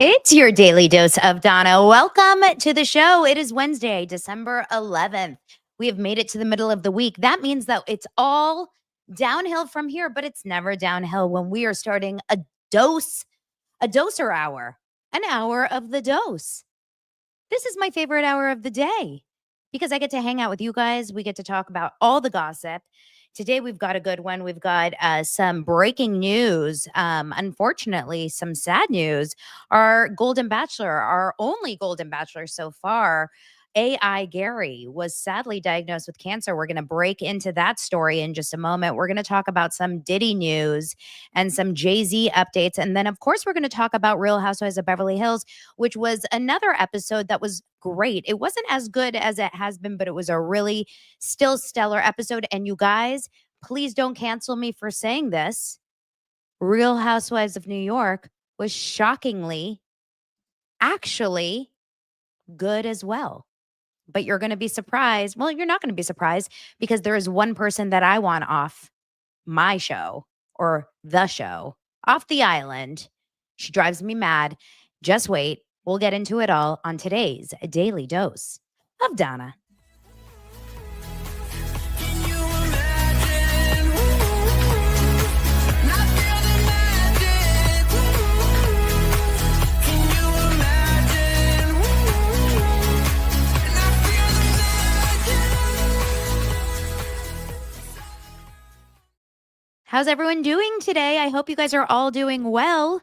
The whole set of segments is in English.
It's your daily dose of Donna. Welcome to the show. It is Wednesday, December 11th. We have made it to the middle of the week. That means that it's all downhill from here, but it's never downhill when we are starting a doser hour, an hour of the dose. This is my favorite hour of the day because I get to hang out with you guys. We get to talk about all the gossip. Today, we've got a good one. We've got some breaking news. Unfortunately, some sad news. Our Golden Bachelor, our only Golden Bachelor so far, AI Gerry, was sadly diagnosed with cancer. We're going to break into that story in just a moment. We're going to talk about some Diddy news and some Jay Z updates. And then, of course, we're going to talk about Real Housewives of Beverly Hills, which was another episode that was great. It wasn't as good as it has been, but it was a really still stellar episode. And you guys, please don't cancel me for saying this. Real Housewives of New York was shockingly, actually good as well. But you're going to be surprised. Well, you're not going to be surprised because there is one person that I want off my show or the show, off the island. She drives me mad. Just wait. We'll get into it all on today's Daily Dose of Donna. How's everyone doing today? I hope you guys are all doing well.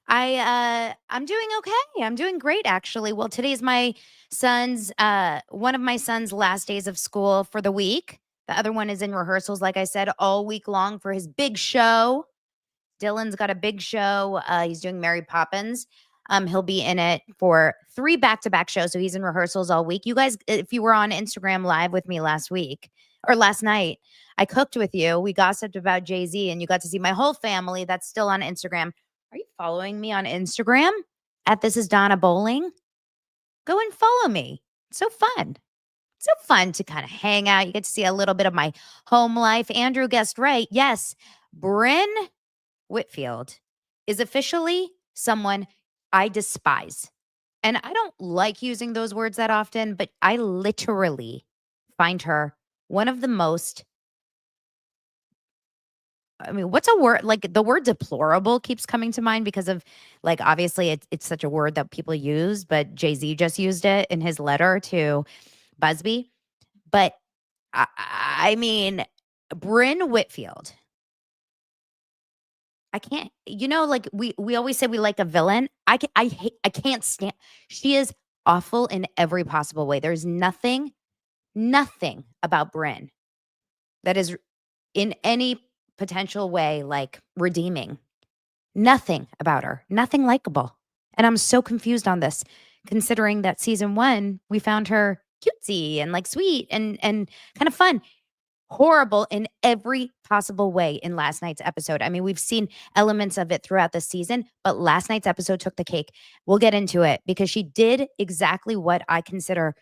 I'm doing okay. I'm doing great, actually. Well, today's my son's one of my son's last days of school for the week. The other one is in rehearsals, like I said, all week long for his big show. Dylan's got a big show. He's doing Mary Poppins. He'll be in it for 3 back-to-back shows. So he's in rehearsals all week. You guys, if you were on Instagram Live with me last night, I cooked with you. We gossiped about Jay Z, and you got to see my whole family that's still on Instagram. Are you following me on Instagram at This Is Donna Bowling? Go and follow me. It's so fun. So fun to kind of hang out. You get to see a little bit of my home life. Andrew guessed right. Yes, Bryn Whitfield is officially someone I despise. And I don't like using those words that often, but I literally find her one of the most, what's a word? Like the word deplorable keeps coming to mind because of, like, obviously it's such a word that people use, but Jay Z just used it in his letter to Busby. But I mean, Bryn Whitfield, I can't, like we always say we like a villain. I can't stand, she is awful in every possible way. There's nothing about Bryn that is in any potential way like redeeming. Nothing about her, nothing likable. And I'm so confused on this, considering that season 1, we found her cutesy and like sweet and kind of fun. Horrible in every possible way in last night's episode. I mean, we've seen elements of it throughout the season, but last night's episode took the cake. We'll get into it because she did exactly what I consider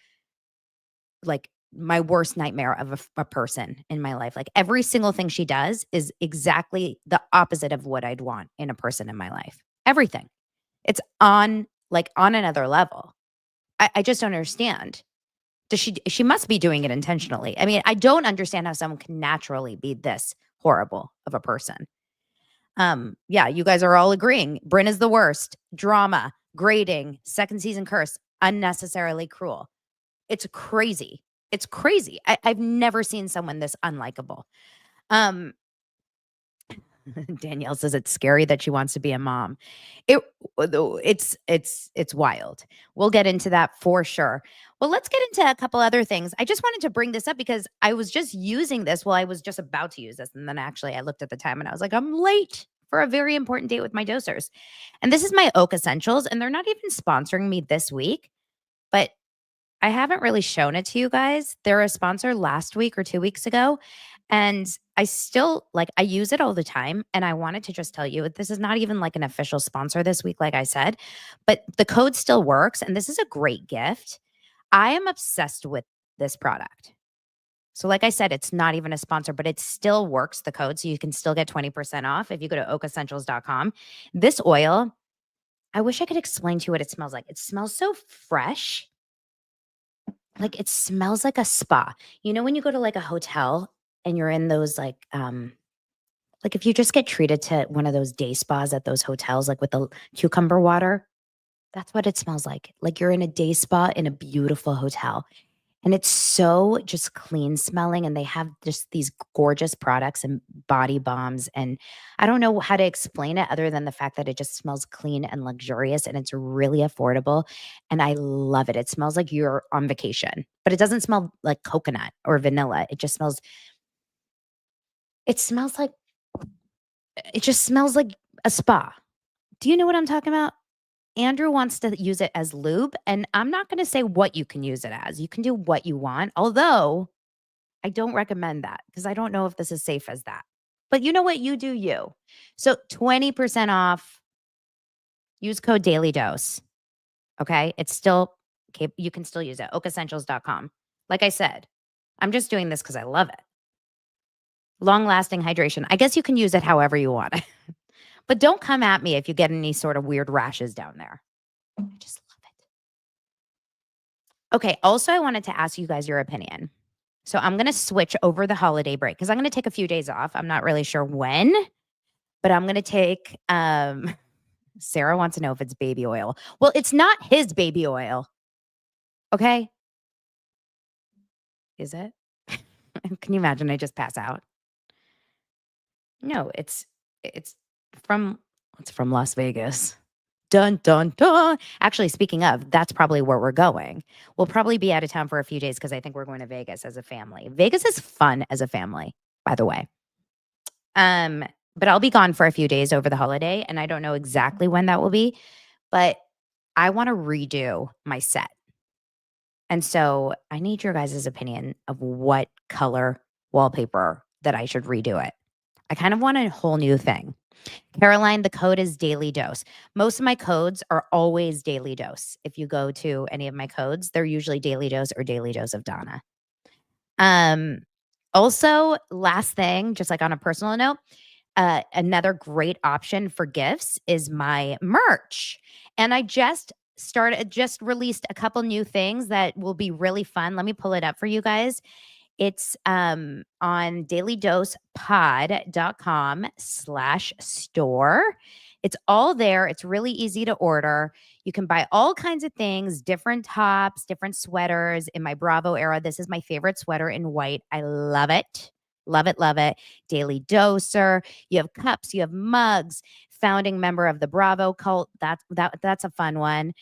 like my worst nightmare of a person in my life. Like every single thing she does is exactly the opposite of what I'd want in a person in my life. Everything. It's on another level. I just don't understand. She must be doing it intentionally. I mean, I don't understand how someone can naturally be this horrible of a person. Yeah, you guys are all agreeing. Bryn is the worst. Drama, grading, second season curse, unnecessarily cruel. It's crazy. It's crazy. I've never seen someone this unlikable. Danielle says it's scary that she wants to be a mom. It's wild. We'll get into that for sure. Well, let's get into a couple other things. I just wanted to bring this up because I was just using this. Well, I was just about to use this. And then actually I looked at the time and I was like, I'm late for a very important date with my dosers. And this is my Oak Essentials. And they're not even sponsoring me this week, but I haven't really shown it to you guys. They're a sponsor last week or 2 weeks ago. And I still I use it all the time. And I wanted to just tell you, this is not even like an official sponsor this week, like I said, but the code still works. And this is a great gift. I am obsessed with this product. So like I said, it's not even a sponsor, but it still works, the code. So you can still get 20% off if you go to oakessentials.com. This oil, I wish I could explain to you what it smells like. It smells so fresh. Like it smells like a spa. You know, when you go to like a hotel and you're in those like if you just get treated to one of those day spas at those hotels, like with the cucumber water, that's what it smells like. Like you're in a day spa in a beautiful hotel. And it's so just clean smelling. And they have just these gorgeous products and body bombs. And I don't know how to explain it other than the fact that it just smells clean and luxurious and it's really affordable. And I love it. It smells like you're on vacation, but it doesn't smell like coconut or vanilla. It smells like, it just smells like a spa. Do you know what I'm talking about? Andrew wants to use it as lube, and I'm not going to say what you can use it as. You can do what you want, although I don't recommend that because I don't know if this is safe as that. But you know what? You do you. So 20% off. Use code Daily Dose. Okay? It's still okay. You can still use it. oakessentials.com. Like I said, I'm just doing this because I love it. Long-lasting hydration. I guess you can use it however you want. But don't come at me if you get any sort of weird rashes down there. I just love it. Okay. Also, I wanted to ask you guys your opinion. So I'm going to switch over the holiday break because I'm going to take a few days off. I'm not really sure when, but I'm going to take, Sarah wants to know if it's baby oil. Well, it's not his baby oil. Okay. Is it? Can you imagine? I just pass out. No, it's from Las Vegas. Dun, dun, dun. Actually, speaking of, that's probably where we're going. We'll probably be out of town for a few days because I think we're going to Vegas as a family. Vegas is fun as a family, by the way. But I'll be gone for a few days over the holiday, and I don't know exactly when that will be, but I want to redo my set. And so I need your guys' opinion of what color wallpaper that I should redo it. I kind of want a whole new thing. Caroline, the code is Daily Dose. Most of my codes are always Daily Dose. If you go to any of my codes, they're usually Daily Dose or Daily Dose of Donna. Also, last thing, just like on a personal note, another great option for gifts is my merch. And I just released a couple new things that will be really fun. Let me pull it up for you guys. It's on dailydosepod.com/store. It's all there. It's really easy to order. You can buy all kinds of things, different tops, different sweaters. In my Bravo era, this is my favorite sweater in white. I love it. Love it, love it. Daily Doser. You have cups, you have mugs. Founding member of the Bravo cult. That's a fun one.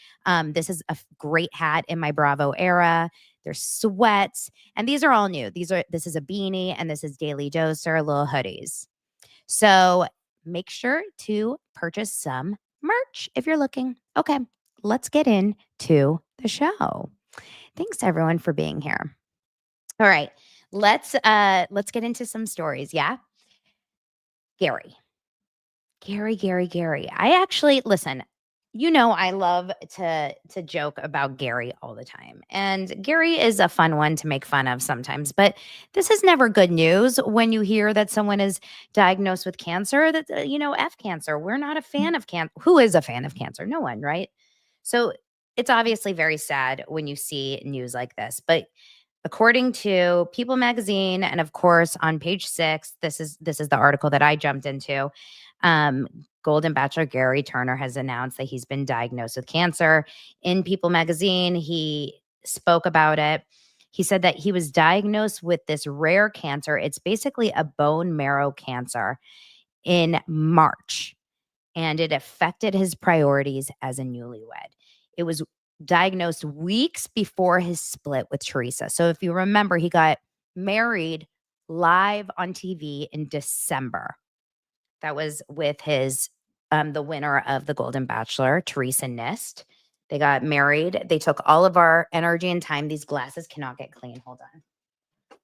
This is a great hat in my Bravo era. There's sweats, and these are all new. This is a beanie, and this is Daily Doser, little hoodies. So make sure to purchase some merch if you're looking. Okay, let's get into the show. Thanks everyone for being here. All right, let's get into some stories. Yeah, Gerry. I actually listen. You know, I love to joke about Gerry all the time. And Gerry is a fun one to make fun of sometimes, but this is never good news when you hear that someone is diagnosed with cancer. That F cancer. We're not a fan of cancer. Who is a fan of cancer? No one, right? So it's obviously very sad when you see news like this. But according to People magazine, and of course on page 6, this is the article that I jumped into. Golden Bachelor Gerry Turner has announced that he's been diagnosed with cancer. In People magazine, he spoke about it. He said that he was diagnosed with this rare cancer. It's basically a bone marrow cancer in March, and it affected his priorities as a newlywed. It was diagnosed weeks before his split with Teresa. So if you remember, he got married live on TV in December. That was with his the winner of the Golden Bachelor, Teresa Nist. They got married. They took all of our energy and time. These glasses cannot get clean. Hold on.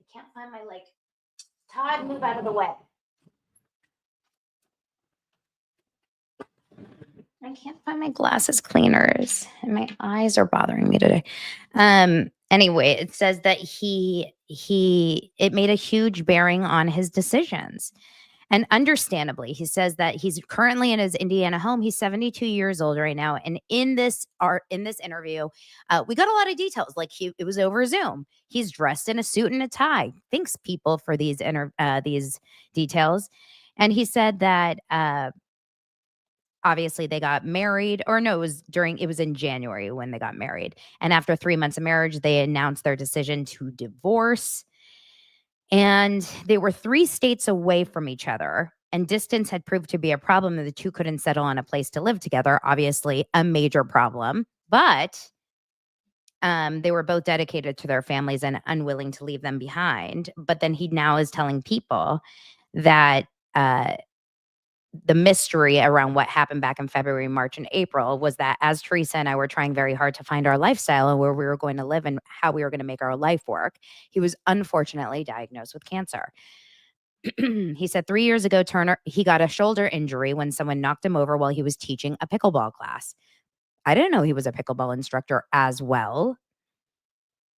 I can't find my Todd, move out of the way. I can't find my glasses cleaners, and my eyes are bothering me today. Anyway, it says that it made a huge bearing on his decisions. And understandably, he says that he's currently in his Indiana home. He's 72 years old right now. And in this interview, we got a lot of details. Like it was over Zoom. He's dressed in a suit and a tie. Thanks, people, for these details. And he said that obviously they got married, or no, it was in January when they got married. And after 3 months of marriage, they announced their decision to divorce. And they were 3 states away from each other, and distance had proved to be a problem, and the two couldn't settle on a place to live together, obviously a major problem. But they were both dedicated to their families and unwilling to leave them behind. But then he now is telling people that the mystery around what happened back in February, March, and April was that as Teresa and I were trying very hard to find our lifestyle and where we were going to live and how we were going to make our life work, he was unfortunately diagnosed with cancer. He said 3 years ago, he got a shoulder injury when someone knocked him over while he was teaching a pickleball class. I didn't know he was a pickleball instructor as well.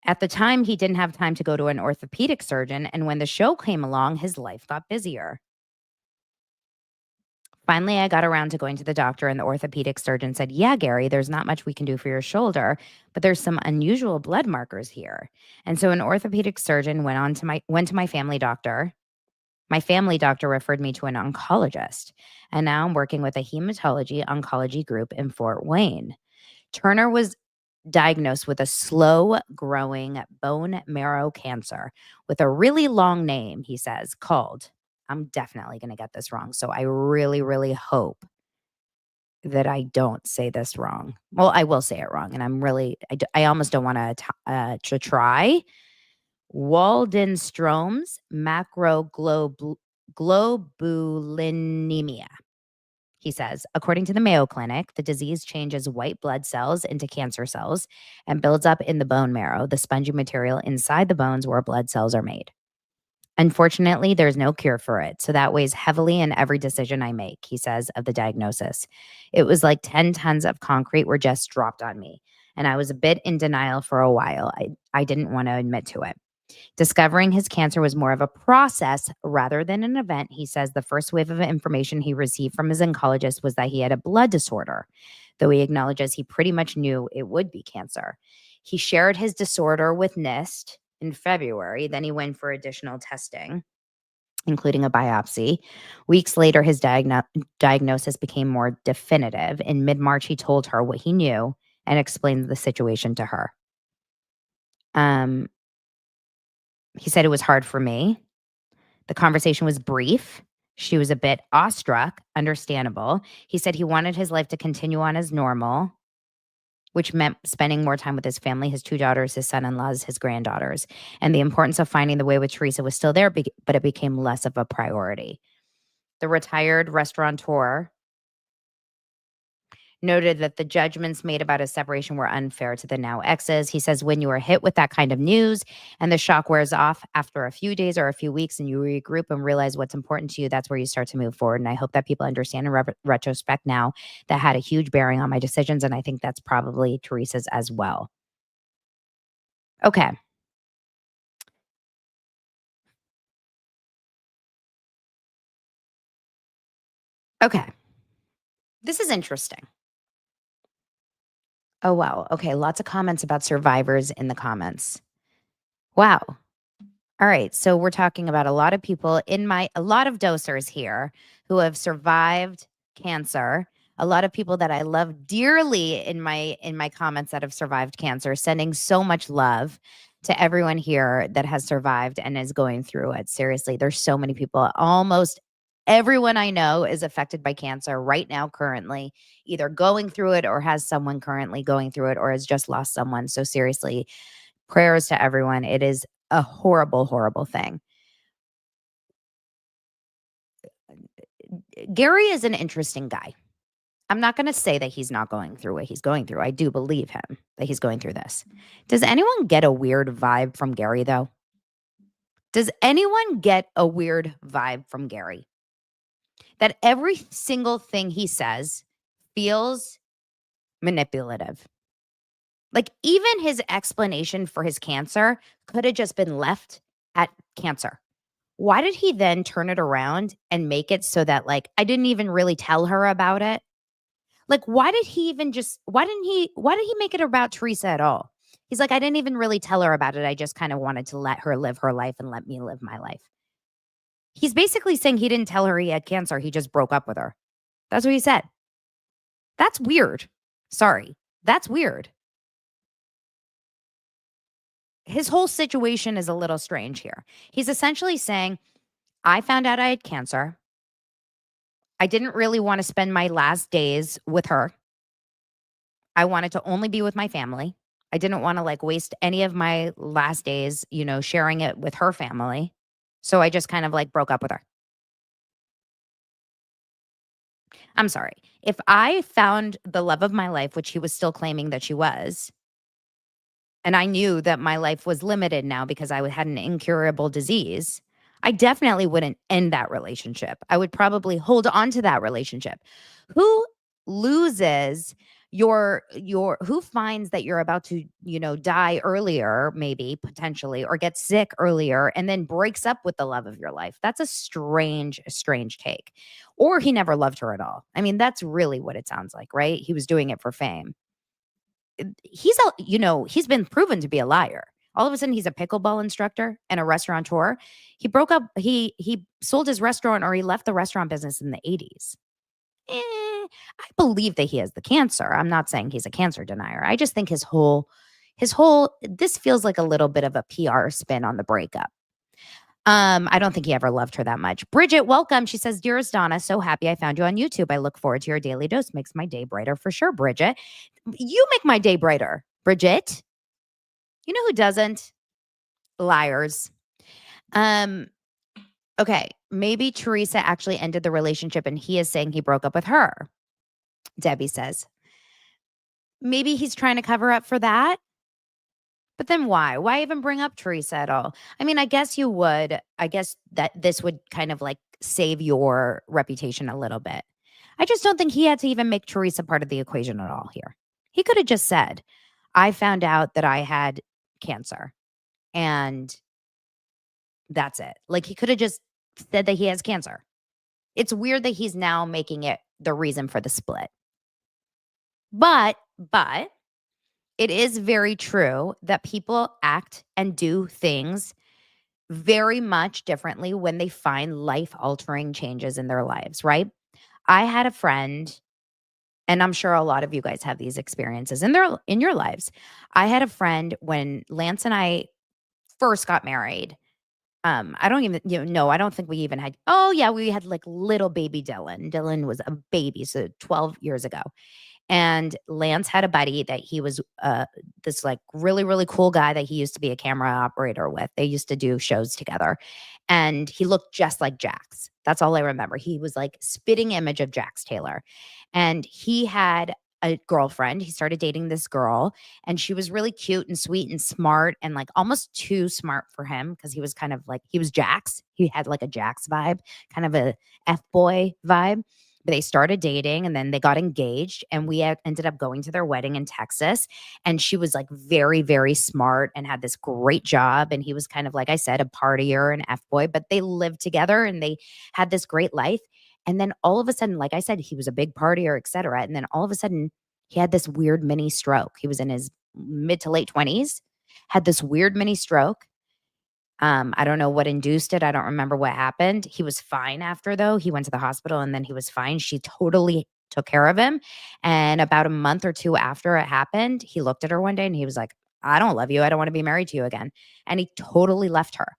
At the time, he didn't have time to go to an orthopedic surgeon, and when the show came along, his life got busier. Finally, I got around to going to the doctor, and the orthopedic surgeon said, "Yeah, Gerry, there's not much we can do for your shoulder, but there's some unusual blood markers here." And so an orthopedic surgeon went to my family doctor. My family doctor referred me to an oncologist, and now I'm working with a hematology oncology group in Fort Wayne. Turner was diagnosed with a slow growing bone marrow cancer with a really long name, he says, called, I'm definitely going to get this wrong. So I really, really hope that I don't say this wrong. Well, I will say it wrong. And I almost don't want to try. Waldenstrom's macroglobulinemia. He says, according to the Mayo Clinic, the disease changes white blood cells into cancer cells and builds up in the bone marrow, the spongy material inside the bones where blood cells are made. Unfortunately, there's no cure for it, so that weighs heavily in every decision I make, he says of the diagnosis. It was like 10 tons of concrete were just dropped on me, and I was a bit in denial for a while. I didn't want to admit to it. Discovering his cancer was more of a process rather than an event. He says the first wave of information he received from his oncologist was that he had a blood disorder, though he acknowledges he pretty much knew it would be cancer. He shared his disorder with NIST in February. Then he went for additional testing, including a biopsy. Weeks later, his diagnosis became more definitive. In mid-March, he told her what he knew and explained the situation to her. He said it was hard for me. The conversation was brief. She was a bit awestruck, understandable. He said he wanted his life to continue on as normal, which meant spending more time with his family, his 2 daughters, his son-in-laws, his granddaughters. And the importance of finding the way with Teresa was still there, but it became less of a priority. The retired restaurateur noted that the judgments made about his separation were unfair to the now exes. He says, when you are hit with that kind of news and the shock wears off after a few days or a few weeks and you regroup and realize what's important to you, that's where you start to move forward. And I hope that people understand in retrospect now that had a huge bearing on my decisions. And I think that's probably Teresa's as well. Okay. Okay. This is interesting. Oh, wow. Okay. Lots of comments about survivors in the comments. Wow. All right. So we're talking about a lot of people a lot of dosers here who have survived cancer. A lot of people that I love dearly in my comments that have survived cancer, sending so much love to everyone here that has survived and is going through it. Seriously, there's so many people. Almost everyone I know is affected by cancer right now, currently, either going through it or has someone currently going through it or has just lost someone. So seriously, prayers to everyone. It is a horrible, horrible thing. Gerry is an interesting guy. I'm not going to say that he's not going through what he's going through. I do believe him that he's going through this. Does anyone get a weird vibe from Gerry, though? Does anyone get a weird vibe from Gerry? That every single thing he says feels manipulative. Like even his explanation for his cancer could have just been left at cancer. why did he then turn it around and make it so that, like, I didn't even really tell her about it? Like, why did he even just why did he make it about Teresa at all? He's like, "I didn't even really tell her about it. I just kinda wanted to let her live her life and let me live my life." He's basically saying he didn't tell her he had cancer, he just broke up with her. That's what he said. That's weird. Sorry. That's weird. His whole situation is a little strange here. He's essentially saying, "I found out I had cancer. I didn't really wanna spend my last days with her. I wanted to only be with my family. I didn't wanna, like, waste any of my last days, sharing it with her family. So I just kind of, like, broke up with her." I'm sorry. If I found the love of my life, which he was still claiming that she was, and I knew that my life was limited now because I had an incurable disease, I definitely wouldn't end that relationship. I would probably hold on to that relationship. Who loses your who finds that you're about to, die earlier, maybe potentially, or get sick earlier and then breaks up with the love of your life? That's a strange take. Or he never loved her at all. I mean, that's really what it sounds like, right? He was doing it for fame. He's been proven to be a liar. All of a sudden, he's a pickleball instructor and a restaurateur. He broke up. He sold his restaurant, or he left the restaurant business in the 80s. I believe that he has the cancer. I'm not saying he's a cancer denier. I just think his whole this feels like a little bit of a PR spin on the breakup. I don't think he ever loved her that much. Bridget, welcome. She says, "Dearest Donna, so happy I found you on YouTube. I look forward to your daily dose. Makes my day brighter for sure, Bridget." You make my day brighter, Bridget. You know who doesn't? Liars. Um, okay. Maybe Teresa actually ended the relationship and he is saying he broke up with her. Debbie says, maybe he's trying to cover up for that. But then why? Why even bring up Teresa at all? I mean, I guess you would. I guess that this would kind of like save your reputation a little bit. I just don't think he had to even make Teresa part of the equation at all here. He could have just said, "I found out that I had cancer and that's it." Like, he could have just said that he has cancer. It's weird that he's now making it the reason for the split. But it is very true that people act and do things very much differently when they find life altering changes in their lives, right? I had a friend, and I'm sure a lot of you guys have these experiences in your lives. I had a friend when Lance and I first got married. I don't even, no, I don't think we even had, oh yeah, we had like little baby Dylan. Dylan was a baby, so 12 years ago. And Lance had a buddy that he was this like really, really cool guy that he used to be a camera operator with. They used to do shows together. And he looked just like Jax. That's all I remember. He was like spitting image of Jax Taylor. And he had a girlfriend. He started dating this girl, and she was really cute and sweet and smart, and like almost too smart for him because he was kind of like, he was Jax. He had like a Jax vibe, kind of a F boy vibe. But they started dating and then they got engaged, and we ended up going to their wedding in Texas. And she was like very, very smart and had this great job. And he was kind of, like I said, a partier and F boy, but they lived together and they had this great life. And then all of a sudden, like I said, he was a big partier, et cetera. And then all of a sudden, he had this weird mini stroke. He was in his mid to late 20s, had this weird mini stroke. I don't know what induced it. I don't remember what happened. He was fine after, though. He went to the hospital and then he was fine. She totally took care of him. And about a month or two after it happened, he looked at her one day and he was like, "I don't love you. I don't want to be married to you again." And he totally left her.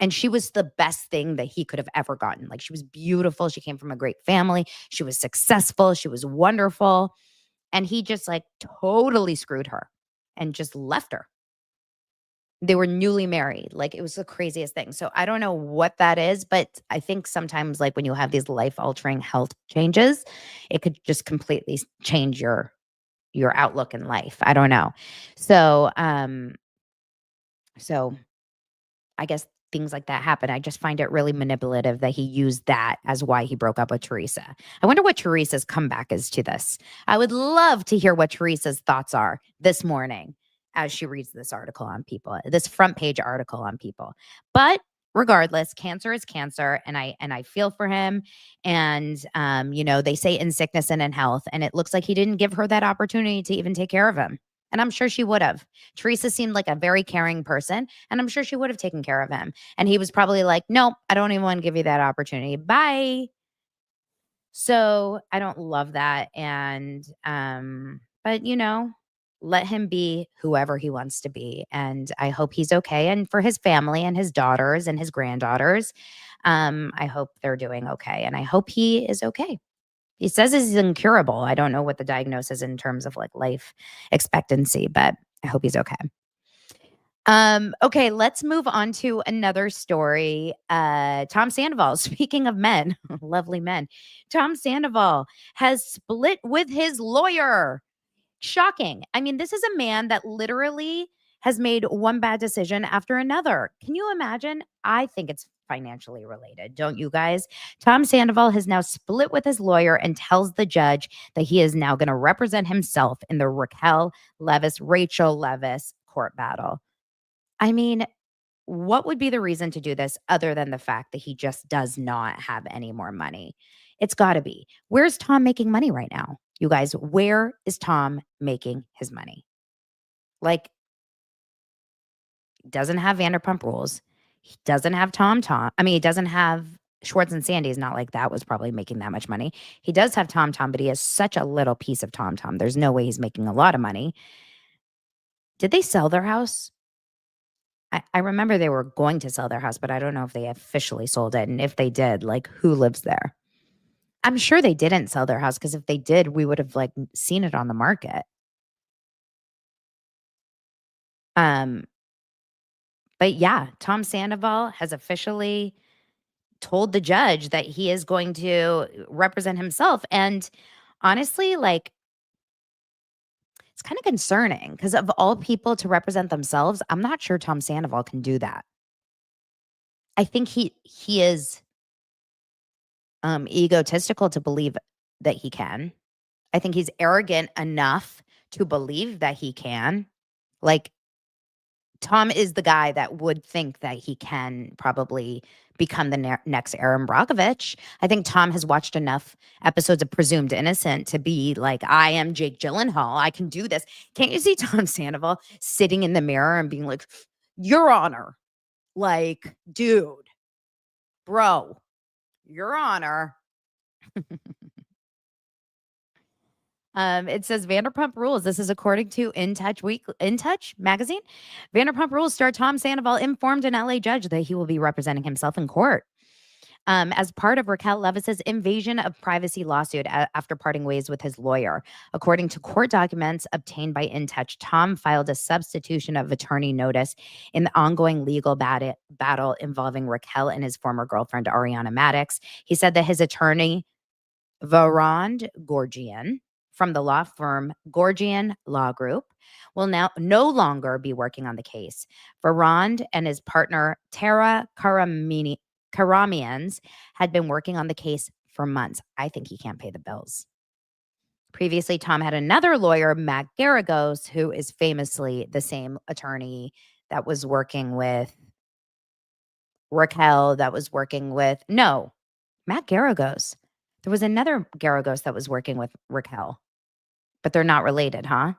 And she was the best thing that he could have ever gotten. Like, she was beautiful. She came from a great family. She was successful. She was wonderful. And he just like totally screwed her and just left her. They were newly married. Like, it was the craziest thing. So I don't know what that is, but I think sometimes, like, when you have these life-altering health changes, it could just completely change your outlook in life. I don't know. So I guess things like that happen. I just find it really manipulative that he used that as why he broke up with Teresa. I wonder what Teresa's comeback is to this. I would love to hear what Teresa's thoughts are this morning as she reads this article on People, this front page article on People. But regardless, cancer is cancer, and I feel for him. And they say in sickness and in health, and it looks like he didn't give her that opportunity to even take care of him. And I'm sure she would have. Teresa seemed like a very caring person, and I'm sure she would have taken care of him. And he was probably like, "Nope, I don't even want to give you that opportunity. Bye." So I don't love that. And but let him be whoever he wants to be. And I hope he's okay. And for his family and his daughters and his granddaughters, I hope they're doing okay. And I hope he is okay. He says he's incurable. I don't know what the diagnosis is in terms of like life expectancy, but I hope he's okay. Okay, let's move on to another story. Tom Sandoval, speaking of men, lovely men. Tom Sandoval has split with his lawyer. Shocking. I mean, this is a man that literally has made one bad decision after another. Can you imagine? I think it's financially related, don't you guys? Tom Sandoval has now split with his lawyer and tells the judge that he is now going to represent himself in the Rachel Leviss court battle. I mean, what would be the reason to do this other than the fact that he just does not have any more money? It's got to be. Where's Tom making money right now? You guys, where is Tom making his money? Like, he doesn't have Vanderpump Rules. He doesn't have Tom. I mean, he doesn't have Schwartz and Sandy's. Not like that was probably making that much money. He does have Tom, but he has such a little piece of Tom. There's no way he's making a lot of money. Did they sell their house? I remember they were going to sell their house, but I don't know if they officially sold it. And if they did, like, who lives there? I'm sure they didn't sell their house, because if they did, we would have like seen it on the market. Um, but yeah, Tom Sandoval has officially told the judge that he is going to represent himself. And honestly, like, it's kind of concerning, because of all people to represent themselves, I'm not sure Tom Sandoval can do that. I think he is egotistical to believe that he can. I think he's arrogant enough to believe that he can. Like, Tom is the guy that would think that he can probably become the next Aaron Brockovich. I think Tom has watched enough episodes of Presumed Innocent to be like, I am Jake Gyllenhaal. I can do this. Can't you see Tom Sandoval sitting in the mirror and being like, Your Honor, like, dude, bro, Your Honor. It says Vanderpump Rules. This is according to In Touch magazine. Vanderpump Rules star Tom Sandoval informed an LA judge that he will be representing himself in court. As part of Raquel Levis's invasion of privacy lawsuit after parting ways with his lawyer. According to court documents obtained by In Touch, Tom filed a substitution of attorney notice in the ongoing legal battle involving Raquel and his former girlfriend, Ariana Madix. He said that his attorney, Varond Gorgian, from the law firm Gorgian Law Group, will now no longer be working on the case. Varond and his partner, Tara Karamians, had been working on the case for months. I think he can't pay the bills. Previously, Tom had another lawyer, Matt Garagos, who is famously the same attorney that was working with Raquel, Matt Garagos. There was another Garagos that was working with Raquel, but they're not related, huh?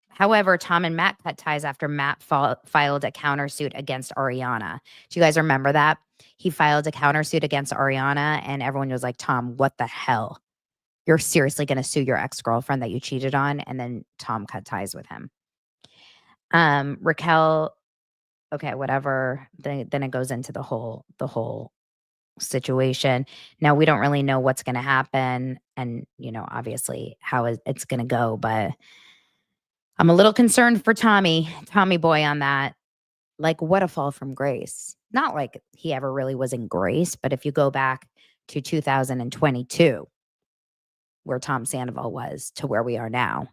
However, Tom and Matt cut ties after Matt filed a countersuit against Ariana. Do you guys remember that? He filed a countersuit against Ariana, and everyone was like, Tom, what the hell? You're seriously going to sue your ex-girlfriend that you cheated on? And then Tom cut ties with him. Raquel, okay, whatever. Then it goes into the whole situation. Now, we don't really know what's going to happen and, obviously how it's going to go, but I'm a little concerned for Tommy boy on that. Like, what a fall from grace. Not like he ever really was in grace, but if you go back to 2022, where Tom Sandoval was, to where we are now,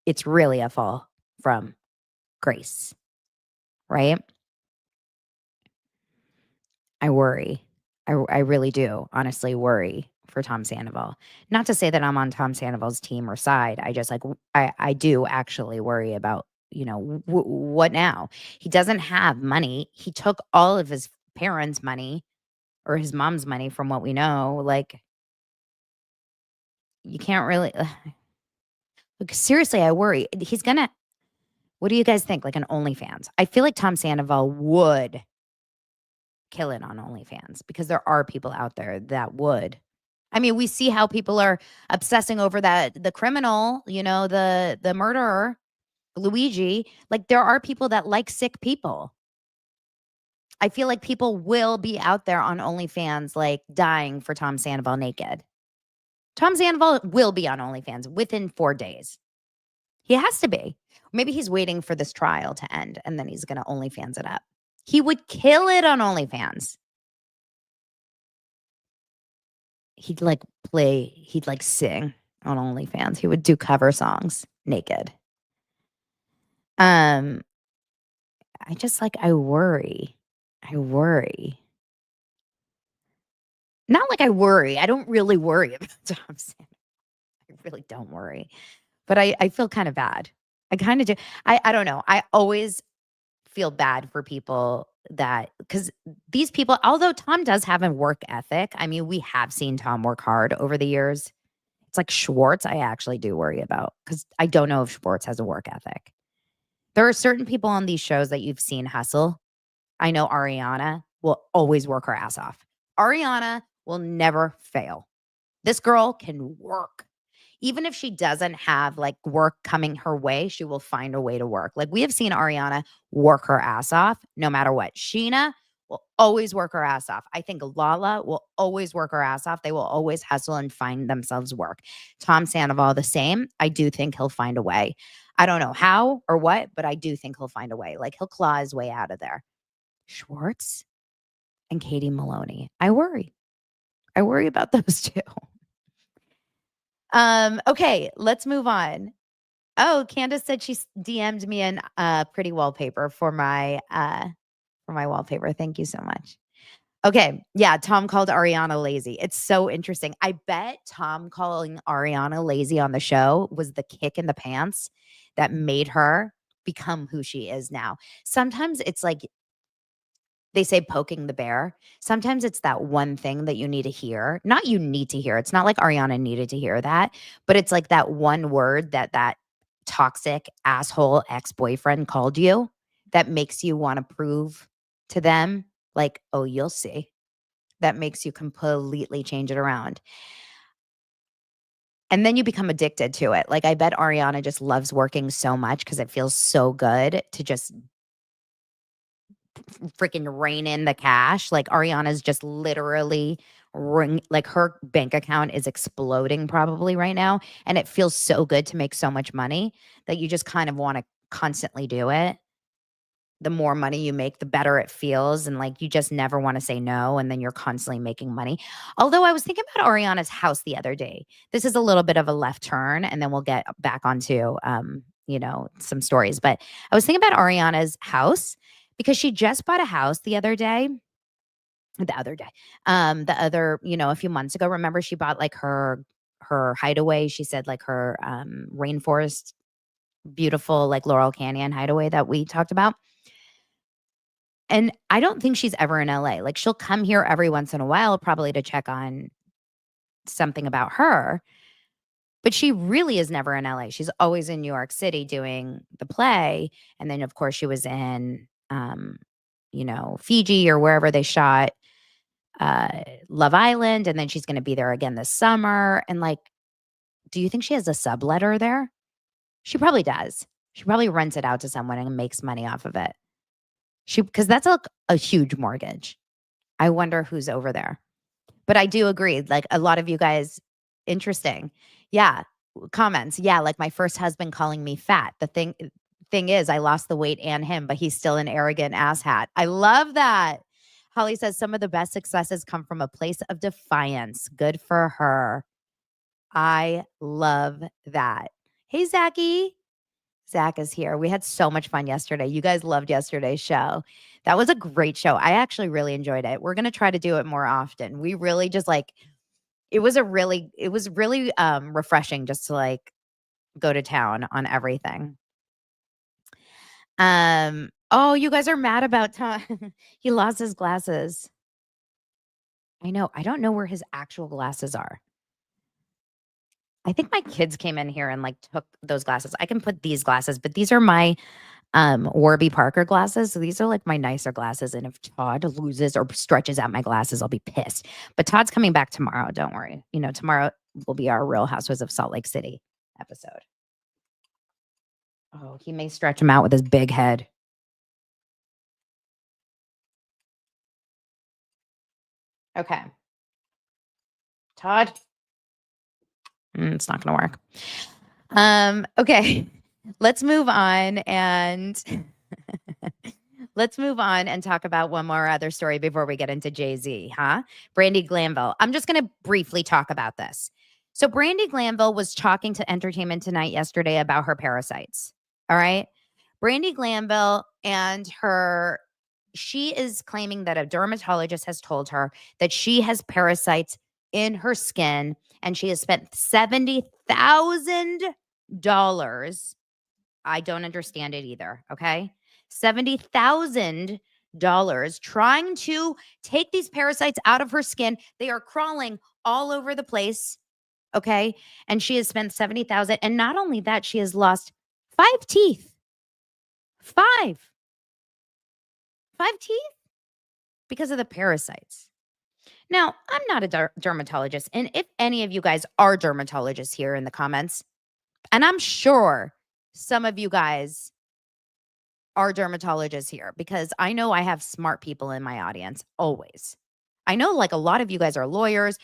it's really a fall from grace, right? I worry. I really do honestly worry for Tom Sandoval. Not to say that I'm on Tom Sandoval's team or side. I just I do actually worry about what now? He doesn't have money. He took all of his parents' money or his mom's money from what we know. Like, you can't really look, seriously, I worry. He's gonna What do you guys think? Like an OnlyFans? I feel like Tom Sandoval would kill it on OnlyFans because there are people out there that would. I mean, we see how people are obsessing over the criminal, the murderer, Luigi. Like, there are people that like sick people. I feel like people will be out there on OnlyFans, like, dying for Tom Sandoval naked. Tom Sandoval will be on OnlyFans within 4 days. He has to be. Maybe he's waiting for this trial to end, and then he's gonna OnlyFans it up. He would kill it on OnlyFans. He'd, sing on OnlyFans. He would do cover songs naked. I worry. I worry. Not like I worry. I don't really worry about Tom Sandoval. I really don't worry. But I feel kind of bad. I kind of do. I don't know. I always feel bad for people because these people, although Tom does have a work ethic, I mean, we have seen Tom work hard over the years. It's like Schwartz, I actually do worry about because I don't know if Schwartz has a work ethic. There are certain people on these shows that you've seen hustle. I know Ariana will always work her ass off. Ariana will never fail. This girl can work. Even if she doesn't have like work coming her way, she will find a way to work. Like, we have seen Ariana work her ass off no matter what. Sheena will always work her ass off. I think Lala will always work her ass off. They will always hustle and find themselves work. Tom Sandoval, the same. I do think he'll find a way. I don't know how or what, but I do think he'll find a way. Like, he'll claw his way out of there. Schwartz and Katie Maloney. I worry. I worry about those two. Okay, let's move on. Oh, Candace said she DM'd me an pretty wallpaper for my wallpaper. Thank you so much. Okay, yeah, Tom called Ariana lazy. It's so interesting. I bet Tom calling Ariana lazy on the show was the kick in the pants that made her become who she is now. Sometimes it's like they say poking the bear. Sometimes it's that one thing that you need to hear. Not you need to hear. It's not like Ariana needed to hear that, but it's like that one word that toxic asshole ex-boyfriend called you that makes you want to prove to them, like, oh, you'll see. That makes you completely change it around. And then you become addicted to it. Like, I bet Ariana just loves working so much because it feels so good to just freaking rein in the cash. Like, Ariana's just literally like, her bank account is exploding probably right now. And it feels so good to make so much money that you just kind of want to constantly do it. The more money you make, the better it feels. And like, you just never want to say no. And then you're constantly making money. Although I was thinking about Ariana's house the other day. This is a little bit of a left turn, and then we'll get back onto, some stories. But I was thinking about Ariana's house because she just bought a house the other day. A few months ago, remember she bought like her hideaway. She said like her rainforest, beautiful, like Laurel Canyon hideaway that we talked about. And I don't think she's ever in LA. Like, she'll come here every once in a while, probably to check on something about her. But she really is never in LA. She's always in New York City doing the play. And then, of course, she was in, Fiji or wherever they shot Love Island. And then she's going to be there again this summer. And like, do you think she has a subletter there? She probably does. She probably rents it out to someone and makes money off of it. Because that's a huge mortgage. I wonder who's over there. But I do agree. Like, a lot of you guys, interesting. Yeah. Comments. Yeah. Like, my first husband calling me fat. The thing is, I lost the weight and him, but he's still an arrogant asshat. I love that. Holly says some of the best successes come from a place of defiance. Good for her. I love that. Hey, Zachy. Zach is here. We had so much fun yesterday. You guys loved yesterday's show. That was a great show. I actually really enjoyed it. We're going to try to do it more often. We really just it was really refreshing just to like go to town on everything. Oh, you guys are mad about Tom. He lost his glasses. I know. I don't know where his actual glasses are. I think my kids came in here and like took those glasses. I can put these glasses, but these are my Warby Parker glasses. So these are like my nicer glasses. And if Todd loses or stretches out my glasses, I'll be pissed. But Todd's coming back tomorrow. Don't worry. You know, tomorrow will be our Real Housewives of Salt Lake City episode. Oh, he may stretch him out with his big head. Okay. Todd. It's not going to work. Okay. Let's move on and let's move on and talk about one more other story before we get into Jay Z, huh? Brandi Glanville. I'm just going to briefly talk about this. So Brandi Glanville was talking to Entertainment Tonight yesterday about her parasites. All right. Brandi Glanville and she is claiming that a dermatologist has told her that she has parasites in her skin and she has spent $70,000. I don't understand it either. Okay. $70,000 trying to take these parasites out of her skin. They are crawling all over the place. Okay. And she has spent 70,000. And not only that, she has lost 5 teeth. Five teeth because of the parasites. Now, I'm not a dermatologist. And if any of you guys are dermatologists here in the comments, and I'm sure some of you guys are dermatologists here because I know I have smart people in my audience always. I know like a lot of you guys are lawyers,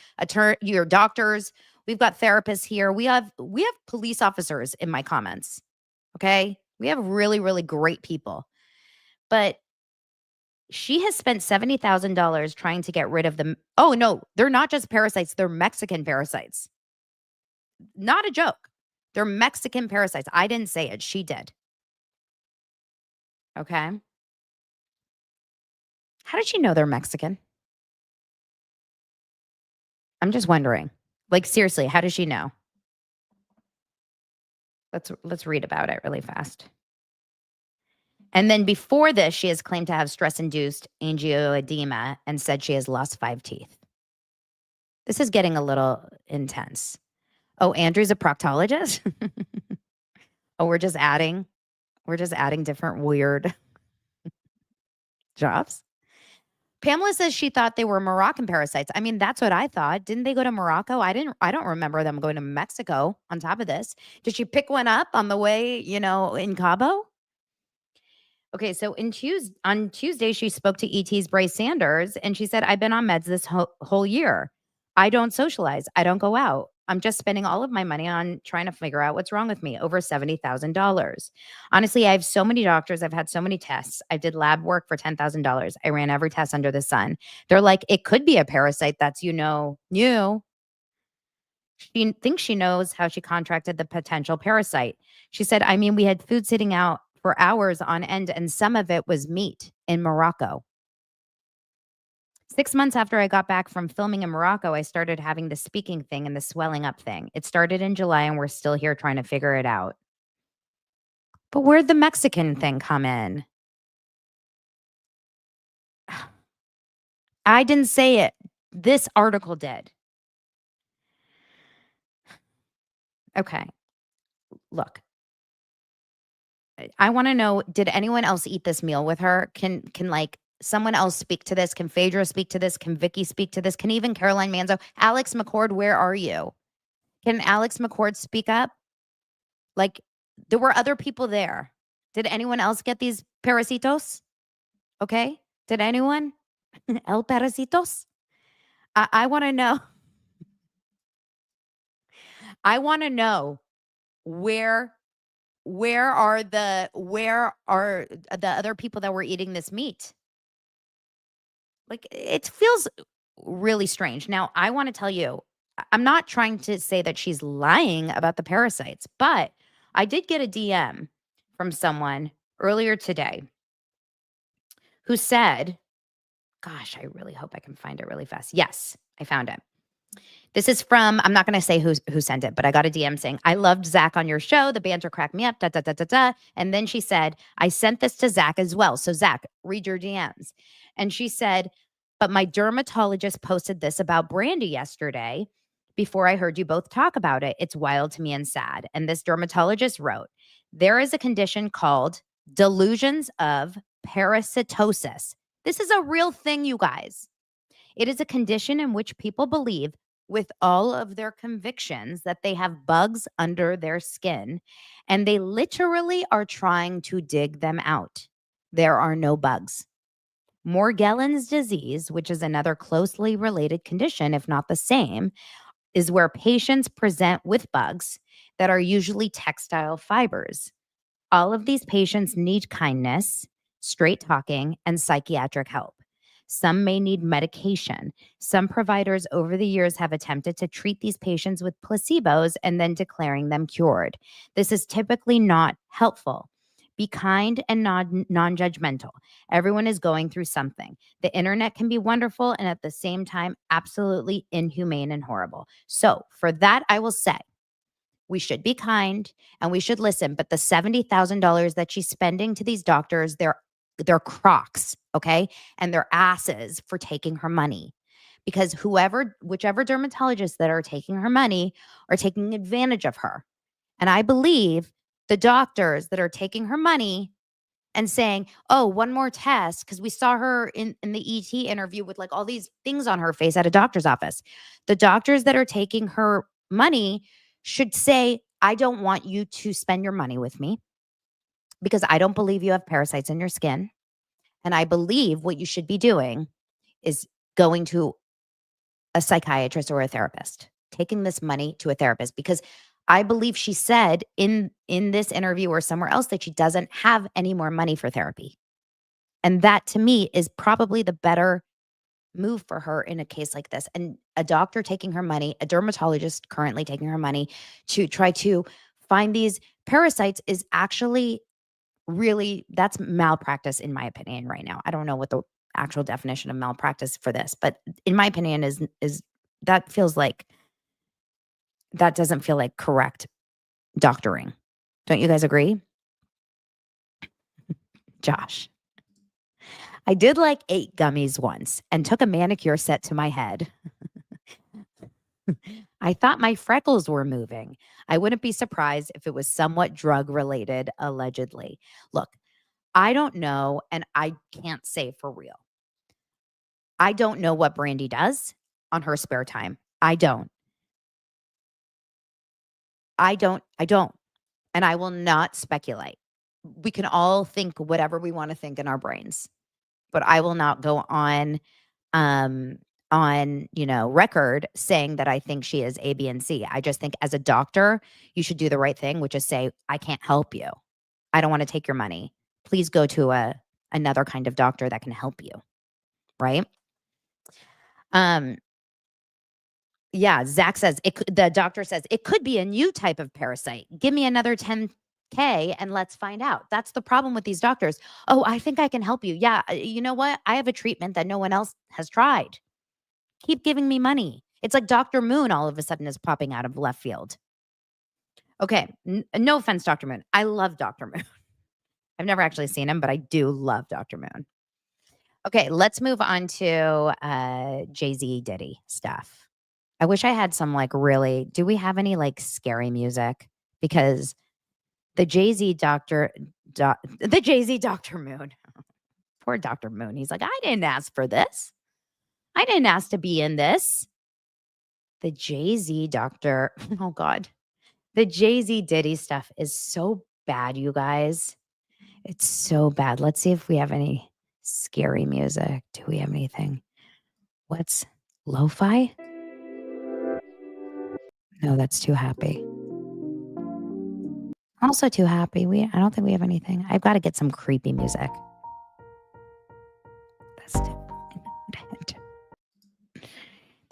you're doctors. We've got therapists here. We have police officers in my comments. Okay? We have really, really great people. But she has spent $70,000 trying to get rid of them. Oh, no, they're not just parasites. They're Mexican parasites. Not a joke. They're Mexican parasites. I didn't say it. She did. Okay. How did she know they're Mexican? I'm just wondering. Like, seriously, how does she know? Let's read about it really fast. And then before this, she has claimed to have stress-induced angioedema and said she has lost 5 teeth. This is getting a little intense. Oh, Andrew's a proctologist? Oh, we're just adding different weird jobs. Pamela says she thought they were Moroccan parasites. I mean, that's what I thought. Didn't they go to Morocco? I don't remember them going to Mexico on top of this. Did she pick one up on the way, in Cabo? Okay, so on Tuesday, she spoke to ET's Bryce Sanders, and she said, I've been on meds this whole year. I don't socialize. I don't go out. I'm just spending all of my money on trying to figure out what's wrong with me, over $70,000. Honestly, I have so many doctors. I've had so many tests. I did lab work for $10,000. I ran every test under the sun. They're like, it could be a parasite that's, new. She thinks she knows how she contracted the potential parasite. She said, I mean, we had food sitting out for hours on end, and some of it was meat in Morocco. 6 months after I got back from filming in Morocco, I started having the speaking thing and the swelling up thing. It started in July, and we're still here trying to figure it out. But where'd the Mexican thing come in? I didn't say it. This article did. Okay. Look, I want to know, did anyone else eat this meal with her? Can like someone else speak to this? Can Phaedra speak to this? Can Vicky speak to this? Can even Caroline Manzo? Alex McCord, where are you? Can Alex McCord speak up? Like, there were other people there. Did anyone else get these parasitos? Okay. Did anyone? El parasitos? I want to know. I want to know where are the other people that were eating this meat? Like, it feels really strange. Now, I want to tell you, I'm not trying to say that she's lying about the parasites, but I did get a DM from someone earlier today who said, gosh, I really hope I can find it really fast. Yes, I found it. This is from, I'm not going to say who sent it, but I got a DM saying, I loved Zach on your show. The banter cracked me up, da, da, da, da, da. And then she said, I sent this to Zach as well. So Zach, read your DMs. And she said, but my dermatologist posted this about Brandi yesterday before I heard you both talk about it. It's wild to me and sad. And this dermatologist wrote, there is a condition called delusions of parasitosis. This is a real thing, you guys. It is a condition in which people believe with all of their convictions that they have bugs under their skin, and they literally are trying to dig them out. There are no bugs. Morgellons disease, which is another closely related condition, if not the same, is where patients present with bugs that are usually textile fibers. All of these patients need kindness, straight talking, and psychiatric help. Some may need medication. Some providers over the years have attempted to treat these patients with placebos and then declaring them cured. This is typically not helpful. Be kind and non-judgmental. Everyone is going through something. The internet can be wonderful and at the same time, absolutely inhumane and horrible. So for that, I will say, we should be kind and we should listen. But the $70,000 that she's spending to these doctors, they're crocs, okay? And they're asses for taking her money. Because whichever dermatologists that are taking her money are taking advantage of her. And I believe the doctors that are taking her money and saying, oh, one more test, because we saw her in the ET interview with like all these things on her face at a doctor's office. The doctors that are taking her money should say, I don't want you to spend your money with me because I don't believe you have parasites in your skin. And I believe what you should be doing is going to a psychiatrist or a therapist, taking this money to a therapist, because I believe she said in this interview or somewhere else that she doesn't have any more money for therapy. And that to me is probably the better move for her in a case like this. And a doctor taking her money, a dermatologist currently taking her money to try to find these parasites is actually really, that's malpractice in my opinion right now. I don't know what the actual definition of malpractice for this, but in my opinion is that doesn't feel like correct doctoring. Don't you guys agree? Josh. I did like 8 gummies once and took a manicure set to my head. I thought my freckles were moving. I wouldn't be surprised if it was somewhat drug related, allegedly. Look, I don't know, and I can't say for real. I don't know what Brandi does on her spare time. I don't. And I will not speculate. We can all think whatever we want to think in our brains, but I will not go on, record saying that I think she is A, B, and C. I just think as a doctor, you should do the right thing, which is say, I can't help you. I don't want to take your money. Please go to another kind of doctor that can help you. Right? Yeah, Zach says the doctor says it could be a new type of parasite. Give me another 10K and let's find out. That's the problem with these doctors. Oh, I think I can help you. Yeah, you know what? I have a treatment that no one else has tried. Keep giving me money. It's like Dr. Moon all of a sudden is popping out of left field. Okay, no offense, Dr. Moon. I love Dr. Moon. I've never actually seen him, but I do love Dr. Moon. Okay, let's move on to Jay Z Diddy stuff. I wish I had some do we have any scary music? Because the Jay-Z Dr. Moon, poor Dr. Moon. He's like, I didn't ask for this. I didn't ask to be in this. The Jay-Z Dr. Oh God. The Jay-Z Diddy stuff is so bad, you guys. It's so bad. Let's see if we have any scary music. Do we have anything? What's lo-fi? No, that's too happy. Also too happy. I don't think we have anything. I've got to get some creepy music. That's too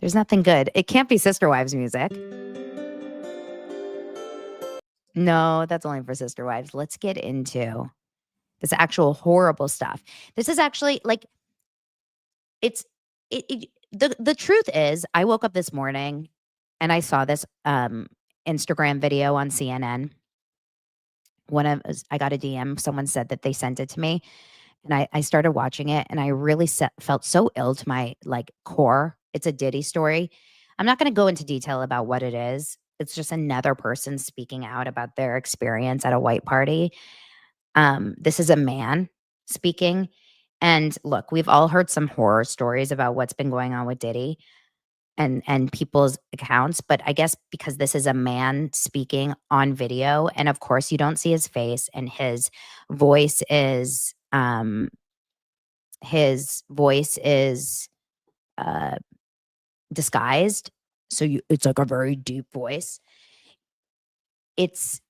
There's nothing good. It can't be Sister Wives music. No, that's only for Sister Wives. Let's get into this actual horrible stuff. This is actually the truth is I woke up this morning And I saw this Instagram video on CNN. I got a DM. Someone said that they sent it to me, and I started watching it, and I really felt so ill to my like core. It's a Diddy story. I'm not going to go into detail about what it is. It's just another person speaking out about their experience at a white party. This is a man speaking. And look, we've all heard some horror stories about what's been going on with Diddy and people's accounts, but I guess because this is a man speaking on video, and of course you don't see his face, and his voice is uh disguised. So it's like a very deep voice. It's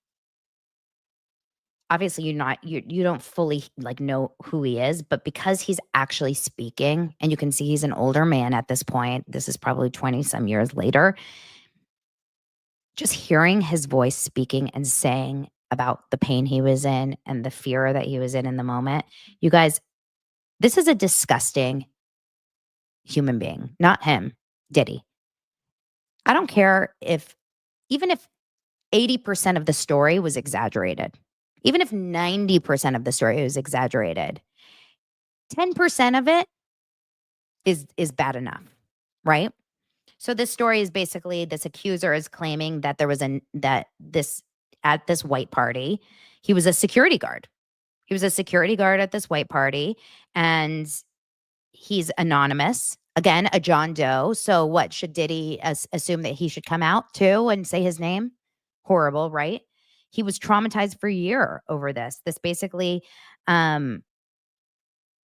obviously you don't fully like know who he is, but because he's actually speaking and you can see he's an older man at this point, this is probably 20 some years later, just hearing his voice speaking and saying about the pain he was in and the fear that he was in the moment. You guys, this is a disgusting human being, not him, Diddy. I don't care even if 80% of the story was exaggerated, even if 90% of the story was exaggerated, 10% of it is bad enough, right? So this story is basically this accuser is claiming that there was at this white party, he was a security guard. He was a security guard at this white party, and he's anonymous. Again, a John Doe. So what, should Diddy assume that he should come out too and say his name? Horrible, right? He was traumatized for a year over this. This basically had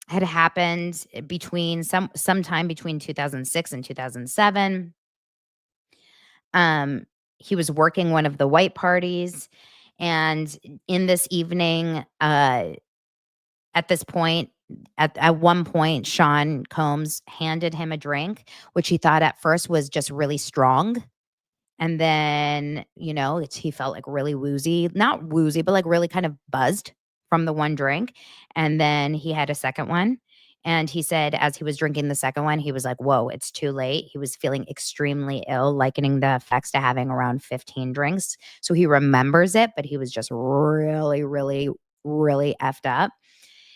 happened between sometime between 2006 and 2007. He was working one of the white parties, and in this evening, at this point, at one point, Sean Combs handed him a drink, which he thought at first was just really strong. And then, he felt like really woozy, not woozy, but like really kind of buzzed from the one drink. And then he had a second one. And he said, as he was drinking the second one, he was like, whoa, it's too late. He was feeling extremely ill, likening the effects to having around 15 drinks. So he remembers it, but he was just really, really, really effed up.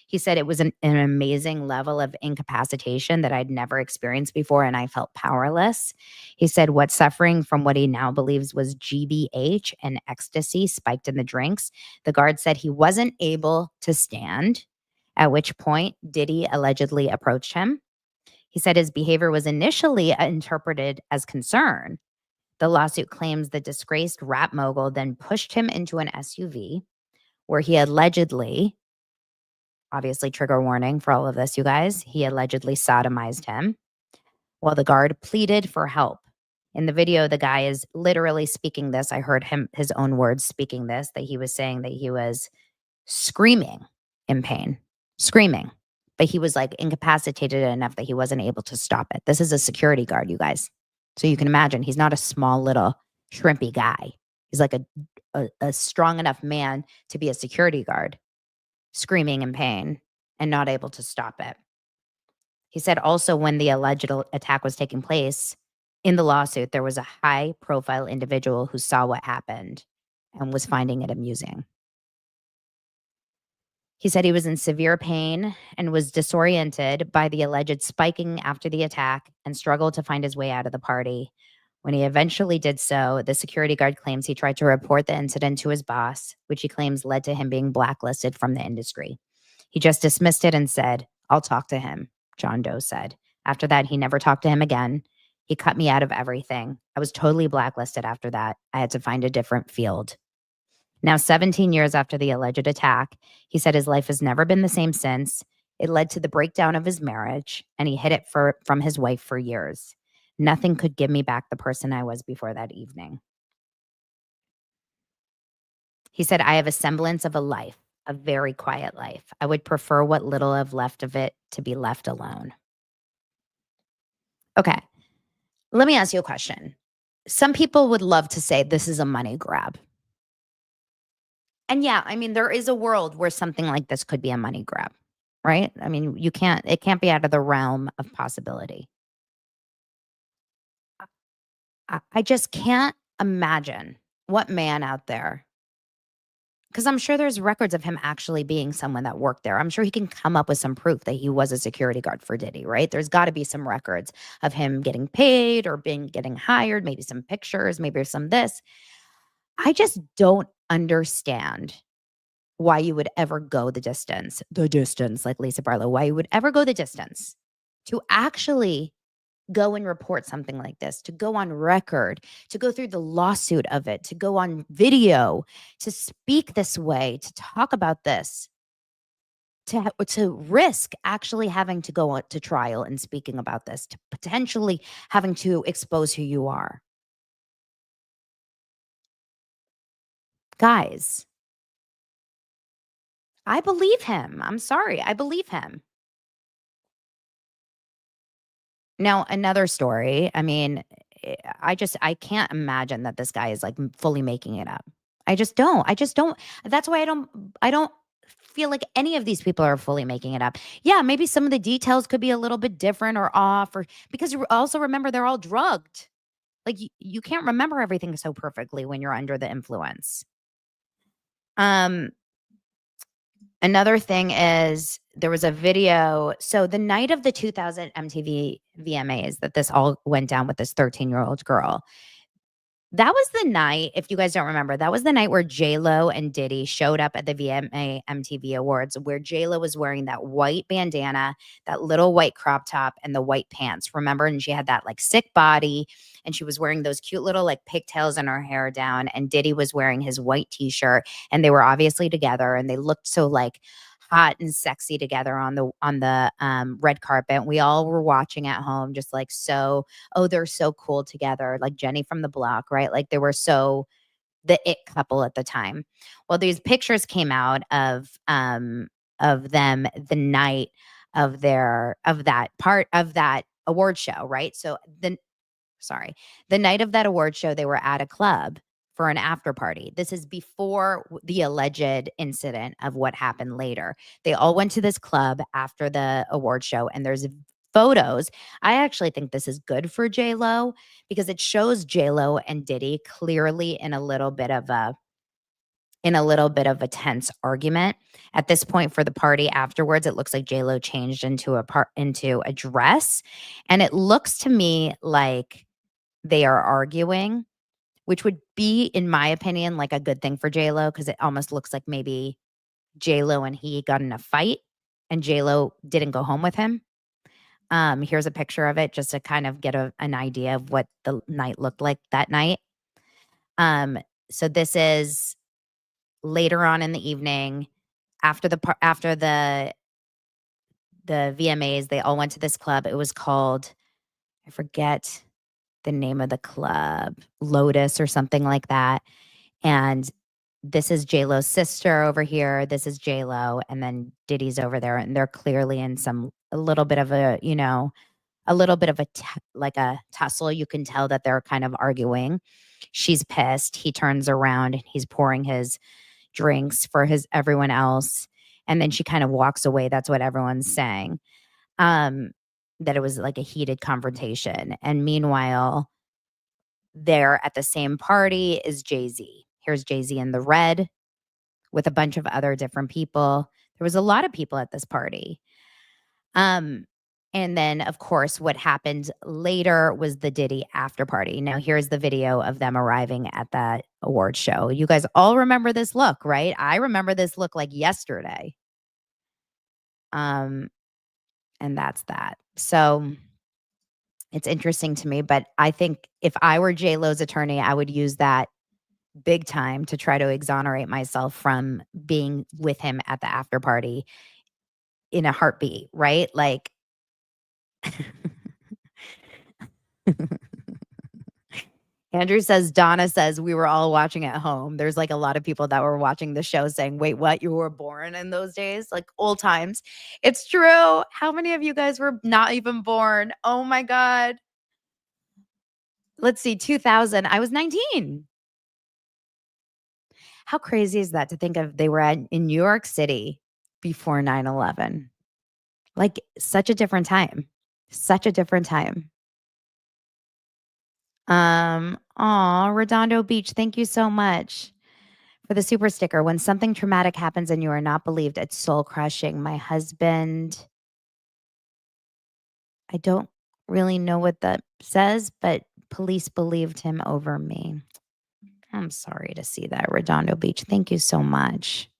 He said it was an amazing level of incapacitation that I'd never experienced before, and I felt powerless. He said what suffering from what he now believes was GBH and ecstasy spiked in the drinks. The guard said he wasn't able to stand, at which point Diddy allegedly approached him. He said his behavior was initially interpreted as concern. The lawsuit claims the disgraced rap mogul then pushed him into an SUV where he allegedly, obviously trigger warning for all of this, you guys, he allegedly sodomized him while the guard pleaded for help. In the video, the guy is literally speaking this. I heard his own words speaking this, that he was saying that he was screaming in pain, screaming, but he was like incapacitated enough that he wasn't able to stop it. This is a security guard, you guys. So you can imagine he's not a small little shrimpy guy. He's like a strong enough man to be a security guard, screaming in pain and not able to stop it. He said also when the alleged attack was taking place in the lawsuit, there was a high profile individual who saw what happened and was finding it amusing. He said he was in severe pain and was disoriented by the alleged spiking after the attack and struggled to find his way out of the party. When he eventually did so, the security guard claims he tried to report the incident to his boss, which he claims led to him being blacklisted from the industry. He just dismissed it and said, "I'll talk to him," John Doe said. After that, he never talked to him again. He cut me out of everything. I was totally blacklisted after that. I had to find a different field. Now, 17 years after the alleged attack, he said his life has never been the same since. It led to the breakdown of his marriage, and he hid it from his wife for years. Nothing could give me back the person I was before that evening. He said, I have a semblance of a life, a very quiet life. I would prefer what little I've left of it to be left alone. Okay, let me ask you a question. Some people would love to say this is a money grab. And yeah, I mean, there is a world where something like this could be a money grab, right? I mean, it can't be out of the realm of possibility. I just can't imagine what man out there, because I'm sure there's records of him actually being someone that worked there. I'm sure he can come up with some proof that he was a security guard for Diddy, right? There's got to be some records of him getting paid or getting hired, maybe some pictures, maybe some this. I just don't understand why you would ever go the distance, like Lisa Barlow, why you would ever go the distance to actually go and report something like this, to go on record, to go through the lawsuit of it, to go on video, to speak this way, to talk about this, to risk actually having to go on to trial and speaking about this, to potentially having to expose who you are. Guys, I believe him. I'm sorry. I believe him. Now, another story, I mean, I can't imagine that this guy is, like, fully making it up. I just don't that's why I don't feel like any of these people are fully making it up. Yeah, maybe some of the details could be a little bit different or off, or because you also remember they're all drugged. Like, you can't remember everything so perfectly when you're under the influence. Um Another thing is there was a video. So the night of the 2000 MTV VMAs that this all went down with this 13-year-old girl, that was the night, if you guys don't remember, that was the night where J-Lo and Diddy showed up at the VMA MTV Awards, where J-Lo was wearing that white bandana, that little white crop top, and the white pants. Remember? And she had that like sick body, and she was wearing those cute little like pigtails in her hair down. And Diddy was wearing his white t-shirt, and they were obviously together, and they looked so like hot and sexy together on the red carpet. We all were watching at home, just like so, oh, they're so cool together, like Jenny from the Block, right? Like they were so the it couple at the time. Well, these pictures came out of them the night of that award show, right? So the night of that award show, they were at a club for an after party. This is before the alleged incident of what happened later. They all went to this club after the award show, and there's photos. I actually think this is good for J Lo because it shows J Lo and Diddy clearly in a little bit of a tense argument. At this point for the party afterwards, it looks like J Lo changed into a dress, and it looks to me like they are arguing, which would be, in my opinion, like a good thing for J-Lo, because it almost looks like maybe J-Lo and he got in a fight and J-Lo didn't go home with him. Here's a picture of it just to kind of get an idea of what the night looked like that night. Um, so this is later on in the evening after the VMAs. They all went to this club. It was called, I forget the name of the club, Lotus or something like that. And this is J-Lo's sister over here. This is J-Lo, and then Diddy's over there, and they're clearly in a little bit of like a tussle. You can tell that they're kind of arguing. She's pissed. He turns around and he's pouring his drinks for everyone else, and then she kind of walks away. That's what everyone's saying. That it was like a heated confrontation. And meanwhile, there at the same party is Jay Z. Here's Jay Z in the red with a bunch of other different people. There was a lot of people at this party. And then, of course, what happened later was the Diddy after party. Now, here's the video of them arriving at that award show. You guys all remember this look, right? I remember this look like yesterday. And that's that. So it's interesting to me, but I think if I were J-Lo's attorney, I would use that big time to try to exonerate myself from being with him at the after party in a heartbeat, right? Like Andrew says, Donna says, we were all watching at home. There's like a lot of people that were watching the show saying, wait, what? You were born in those days? Like old times. It's true. How many of you guys were not even born? Oh my God. Let's see, 2000. I was 19. How crazy is that to think of they were in New York City before 9/11? Like such a different time. Such a different time. Redondo Beach, thank you so much for the super sticker. When something traumatic happens and you are not believed, it's soul crushing. My husband, I don't really know what that says, but police believed him over me. I'm sorry to see that, Redondo Beach. Thank you so much.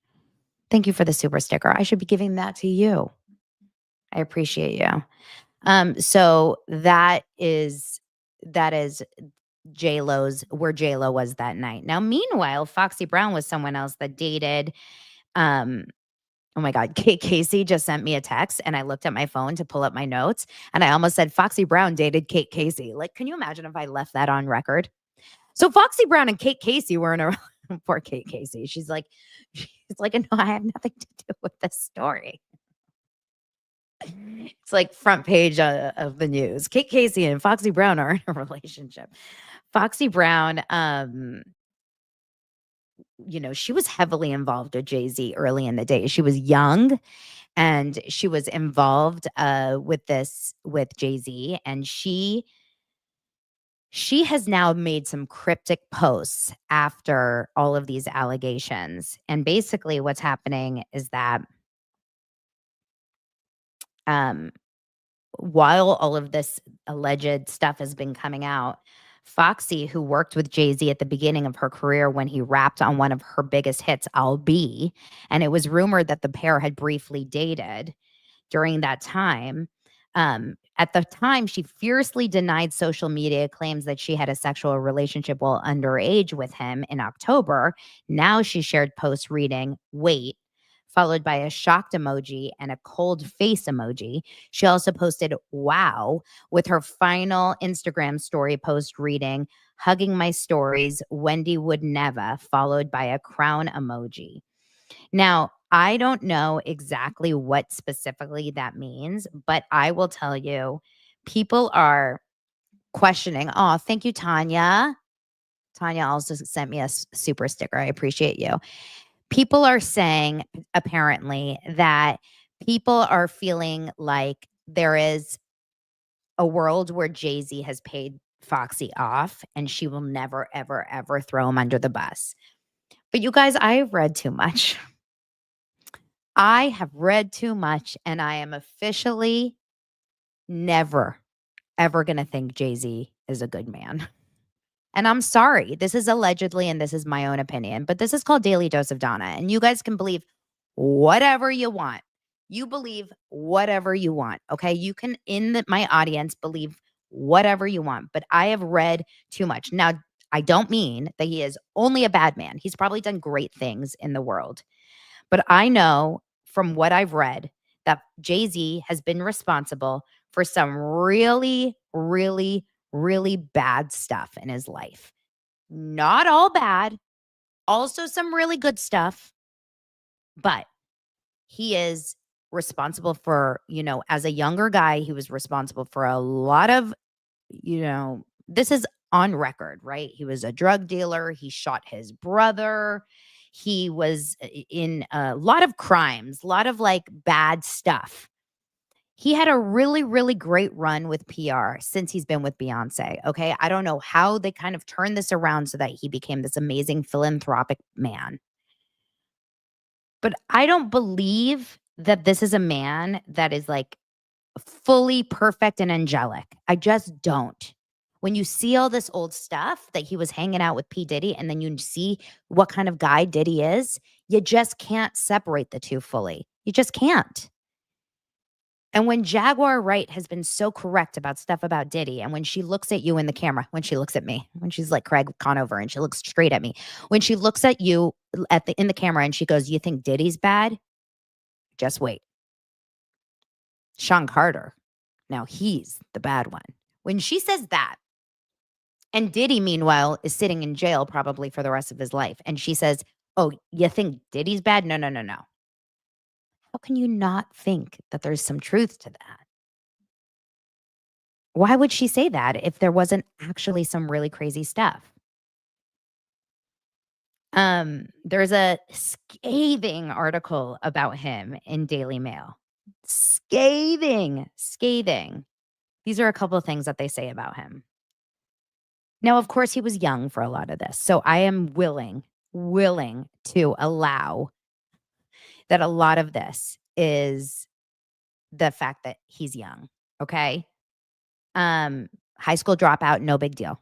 Thank you for the super sticker. I should be giving that to you. I appreciate you. So that is J-Lo's where J-Lo was that night. Now, meanwhile, Foxy Brown was someone else that dated, um, oh my God, Kate Casey just sent me a text and I looked at my phone to pull up my notes and I almost said Foxy Brown dated Kate Casey. Like, can you imagine if I left that on record? So Foxy Brown and Kate Casey were in a poor Kate Casey. She's like, no, I have nothing to do with this story. It's like front page of the news. Kate Casey and Foxy Brown are in a relationship. Foxy Brown, she was heavily involved with Jay Z early in the day. She was young and she was involved with Jay Z, and she has now made some cryptic posts after all of these allegations. And basically, what's happening is that um, while all of this alleged stuff has been coming out, Foxy, who worked with Jay Z at the beginning of her career when he rapped on one of her biggest hits, I'll Be, and it was rumored that the pair had briefly dated during that time. At the time, she fiercely denied social media claims that she had a sexual relationship while underage with him in October. Now she shared posts reading, "Wait," followed by a shocked emoji and a cold face emoji. She also posted, "Wow," with her final Instagram story post reading, "Hugging my stories, Wendy would never," followed by a crown emoji. Now, I don't know exactly what specifically that means, but I will tell you, people are questioning. Oh, thank you, Tanya. Tanya also sent me a super sticker. I appreciate you. People are saying, apparently, that people are feeling like there is a world where Jay Z has paid Foxy off and she will never, ever, ever throw him under the bus. But you guys, I've read too much. I have read too much, and I am officially never, ever going to think Jay Z is a good man. And I'm sorry. This is allegedly, and this is my own opinion, but this is called Daily Dose of Donna. And you guys can believe whatever you want. You believe whatever you want. Okay. You can, my audience, believe whatever you want. But I have read too much. Now, I don't mean that he is only a bad man. He's probably done great things in the world. But I know from what I've read that Jay Z has been responsible for some really, really, really bad stuff in his life. Not all bad, also some really good stuff, but he is responsible for, as a younger guy, he was responsible for a lot of, this is on record, right? He was a drug dealer. He shot his brother. He was in a lot of crimes, a lot of like bad stuff. He had a really, really great run with PR since he's been with Beyonce. Okay. I don't know how they kind of turned this around so that he became this amazing philanthropic man. But I don't believe that this is a man that is like fully perfect and angelic. I just don't. When you see all this old stuff that he was hanging out with P. Diddy, and then you see what kind of guy Diddy is, you just can't separate the two fully. You just can't. And when Jaguar Wright has been so correct about stuff about Diddy, and when she looks at you in the camera, when she looks at me, when she's like Craig Conover and she looks straight at me, when she looks at you in the camera and she goes, "You think Diddy's bad? Just wait." Sean Carter, now he's the bad one. When she says that, and Diddy, meanwhile, is sitting in jail probably for the rest of his life, and she says, "Oh, you think Diddy's bad? No, no, no, no." How can you not think that there's some truth to that? Why would she say that if there wasn't actually some really crazy stuff? There's a scathing article about him in Daily Mail. Scathing, scathing. These are a couple of things that they say about him. Now, of course, he was young for a lot of this. So I am willing to allow that a lot of this is the fact that he's young. Okay. High school dropout, no big deal.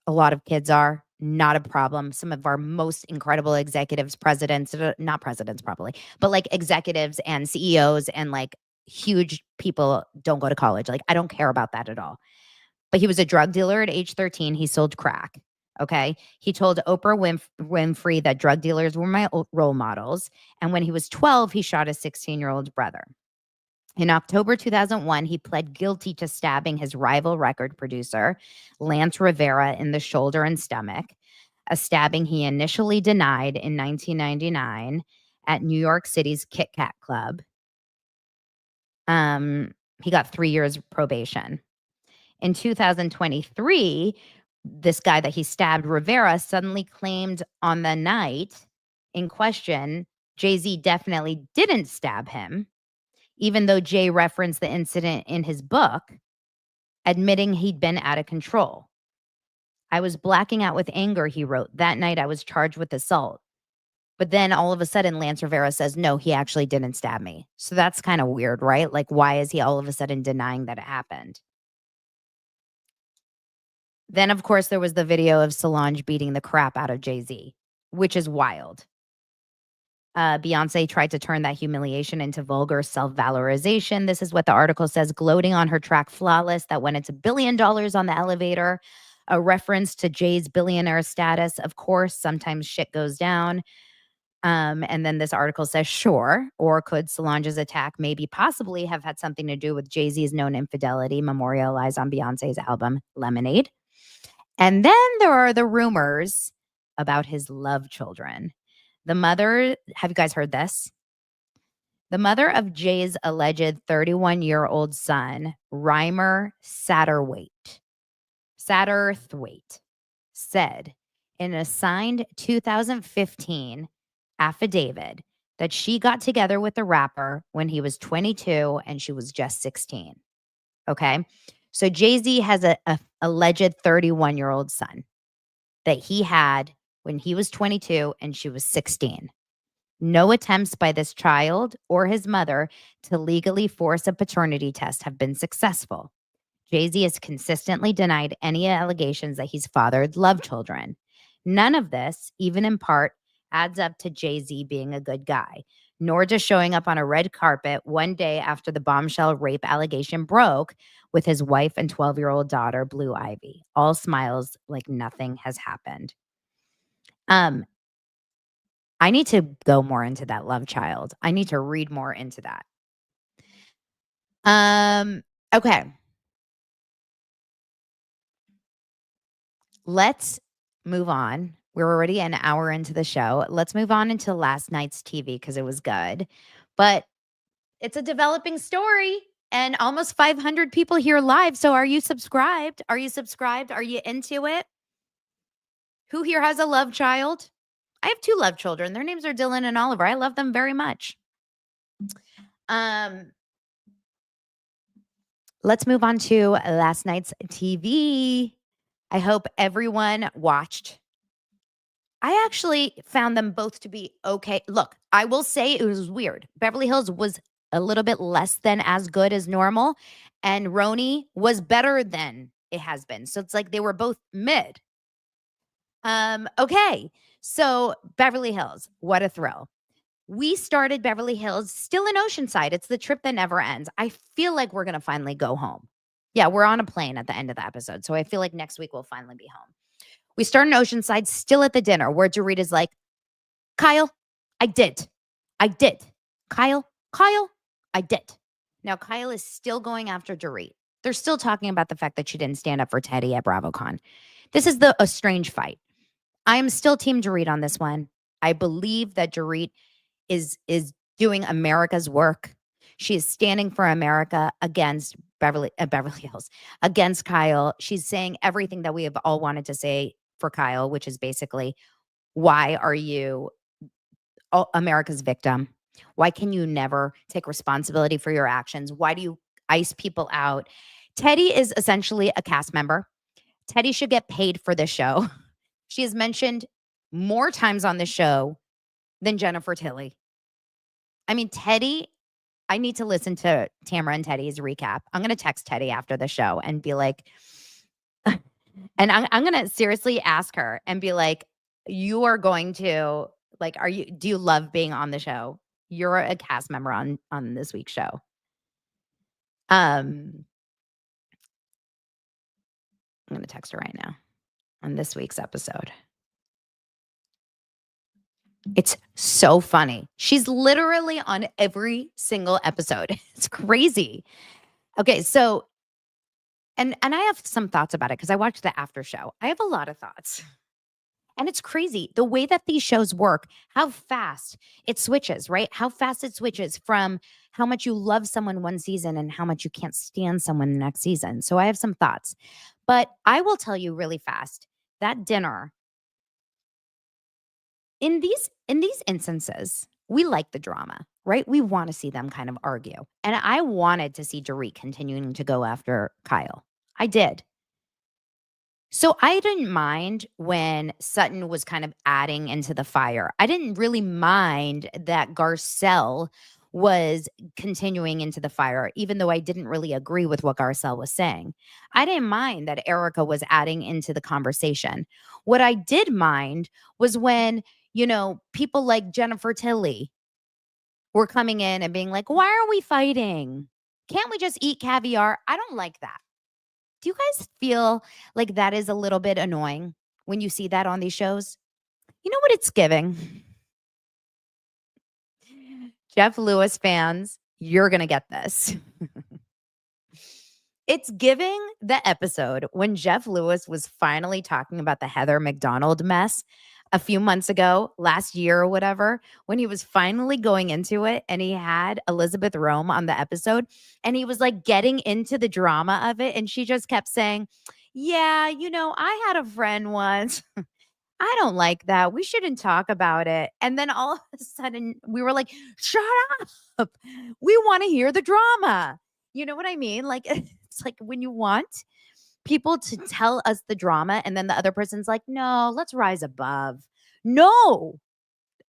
A lot of kids are not a problem. Some of our most incredible executives, presidents, not presidents probably, but like executives and CEOs and like huge people don't go to college. Like, I don't care about that at all. But he was a drug dealer at age 13. He sold crack. Okay. He told Oprah Winfrey that drug dealers were my role models. And when he was 12, he shot his 16-year-old brother. In October 2001, he pled guilty to stabbing his rival record producer, Lance Rivera, in the shoulder and stomach, a stabbing he initially denied in 1999 at New York City's Kit Kat Club. He got 3 years probation. In 2023, this guy that he stabbed, Rivera, suddenly claimed on the night in question, Jay Z definitely didn't stab him, even though Jay referenced the incident in his book, admitting he'd been out of control. I was blacking out with anger, he wrote. That night I was charged with assault. But then all of a sudden, Lance Rivera says, no, he actually didn't stab me. So that's kind of weird, right? Like, why is he all of a sudden denying that it happened? Then, of course, there was the video of Solange beating the crap out of Jay Z, which is wild. Beyonce tried to turn that humiliation into vulgar self-valorization. This is what the article says, gloating on her track Flawless that went into $1 billion on the elevator, a reference to Jay's billionaire status. Of course, sometimes shit goes down. And then this article says, sure, or could Solange's attack maybe possibly have had something to do with Jay-Z's known infidelity memorialized on Beyonce's album Lemonade? And then there are the rumors about his love children. The mother, have you guys heard this? The mother of Jay's alleged 31-year-old son, Reimer Satterthwaite, said in a signed 2015 affidavit that she got together with the rapper when he was 22 and she was just 16. Okay. So Jay-Z has a alleged 31-year-old son that he had when he was 22 and she was 16. No attempts by this child or his mother to legally force a paternity test have been successful. Jay-Z has consistently denied any allegations that he's fathered love children. None of this, even in part, adds up to Jay-Z being a good guy, nor just showing up on a red carpet one day after the bombshell rape allegation broke with his wife and 12-year-old daughter, Blue Ivy. All smiles like nothing has happened. I need to go more into that love child. I need to read more into that. Okay. Let's move on. We're already an hour into the show. Let's move on into last night's TV because it was good. But it's a developing story and almost 500 people here live. So are you subscribed? Are you subscribed? Are you into it? Who here has a love child? I have 2 love children. Their names are Dylan and Oliver. I love them very much. Let's move on to last night's TV. I hope everyone watched. I actually found them both to be okay. Look, I will say it was weird. Beverly Hills was a little bit less than as good as normal, and RHONY was better than it has been. So it's like they were both mid. Okay. So Beverly Hills, what a thrill. We started Beverly Hills still in Oceanside. It's the trip that never ends. I feel like we're going to finally go home. Yeah, we're on a plane at the end of the episode. So I feel like next week we'll finally be home. We start in Oceanside, still at the dinner, where Dorita's like, Kyle, I did. Kyle, I did. Now, Kyle is still going after Dorit. They're still talking about the fact that she didn't stand up for Teddy at BravoCon. This is a strange fight. I am still Team Dorit on this one. I believe that Dorit is doing America's work. She is standing for America against Beverly Hills, against Kyle. She's saying everything that we have all wanted to say for Kyle, which is basically, why are you America's victim? Why can you never take responsibility for your actions? Why do you ice people out? Teddy is essentially a cast member. Teddy should get paid for this show. She is mentioned more times on the show than Jennifer Tilly. I mean, Teddy, I need to listen to Tamara and Teddy's recap. I'm going to text Teddy after the show and be like, and I'm going to seriously ask her and be like, you are going to, like, do you love being on the show? You're a cast member on this week's show. I'm going to text her right now on this week's episode. It's so funny. She's literally on every single episode. It's crazy. Okay, so and I have some thoughts about it because I watched the after show. I have a lot of thoughts. And it's crazy the way that these shows work, how fast it switches, right? How fast it switches from how much you love someone one season and how much you can't stand someone the next season. So I have some thoughts. But I will tell you really fast, that dinner, in these instances, we like the drama, right? We want to see them kind of argue. And I wanted to see Dorit continuing to go after Kyle. I did. So I didn't mind when Sutton was kind of adding into the fire. I didn't really mind that Garcelle was continuing into the fire, even though I didn't really agree with what Garcelle was saying. I didn't mind that Erica was adding into the conversation. What I did mind was when, people like Jennifer Tilly were coming in and being like, why are we fighting? Can't we just eat caviar? I don't like that. Do you guys feel like that is a little bit annoying when you see that on these shows? You know what it's giving? Jeff Lewis fans, you're going to get this. It's giving the episode when Jeff Lewis was finally talking about the Heather McDonald mess a few months ago, last year or whatever, when he was finally going into it and he had Elizabeth Rome on the episode and he was like getting into the drama of it. And she just kept saying, yeah, I had a friend once. I don't like that. We shouldn't talk about it. And then all of a sudden we were like, shut up. We want to hear the drama. You know what I mean? Like, it's like when you want people to tell us the drama and then the other person's like, no, let's rise above. No,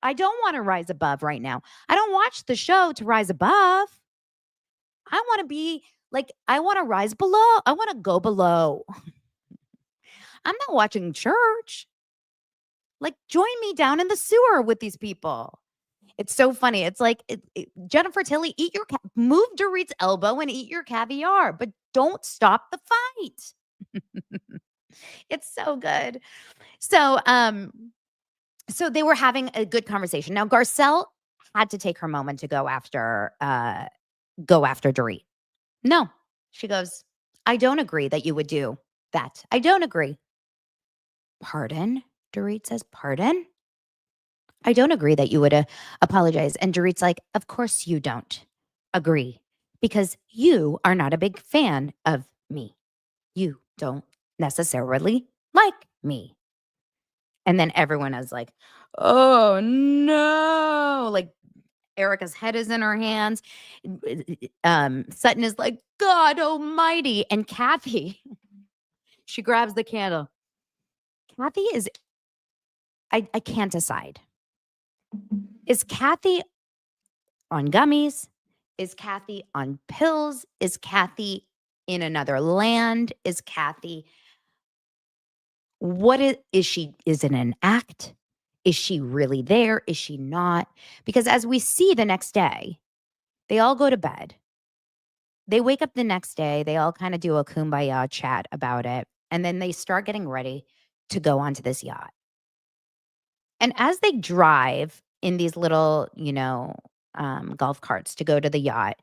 I don't want to rise above right now. I don't watch the show to rise above. I want to be like, I want to rise below. I want to go below. I'm not watching church. Like, join me down in the sewer with these people. It's so funny. It's like, Jennifer Tilly, move Dorit's elbow and eat your caviar, but don't stop the fight. It's so good. So, so they were having a good conversation. Now, Garcelle had to take her moment to go after Dorit. No, she goes, I don't agree that you would do that. I don't agree. Pardon? Dorit says, pardon? I don't agree that you would apologize. And Dorit's like, of course you don't agree because you are not a big fan of me. You don't necessarily like me. And then everyone is like, oh no. Like Erica's head is in her hands. Sutton is like, God almighty. And Kathy, she grabs the candle. Kathy is, I can't decide. Is Kathy on gummies? Is Kathy on pills? Is Kathy in another land? Is Kathy, is she, is it an act? Is she really there? Is she not? Because as we see the next day, they all go to bed. They wake up the next day. They all kind of do a kumbaya chat about it. And then they start getting ready to go onto this yacht. And as they drive in these little, golf carts to go to the yacht,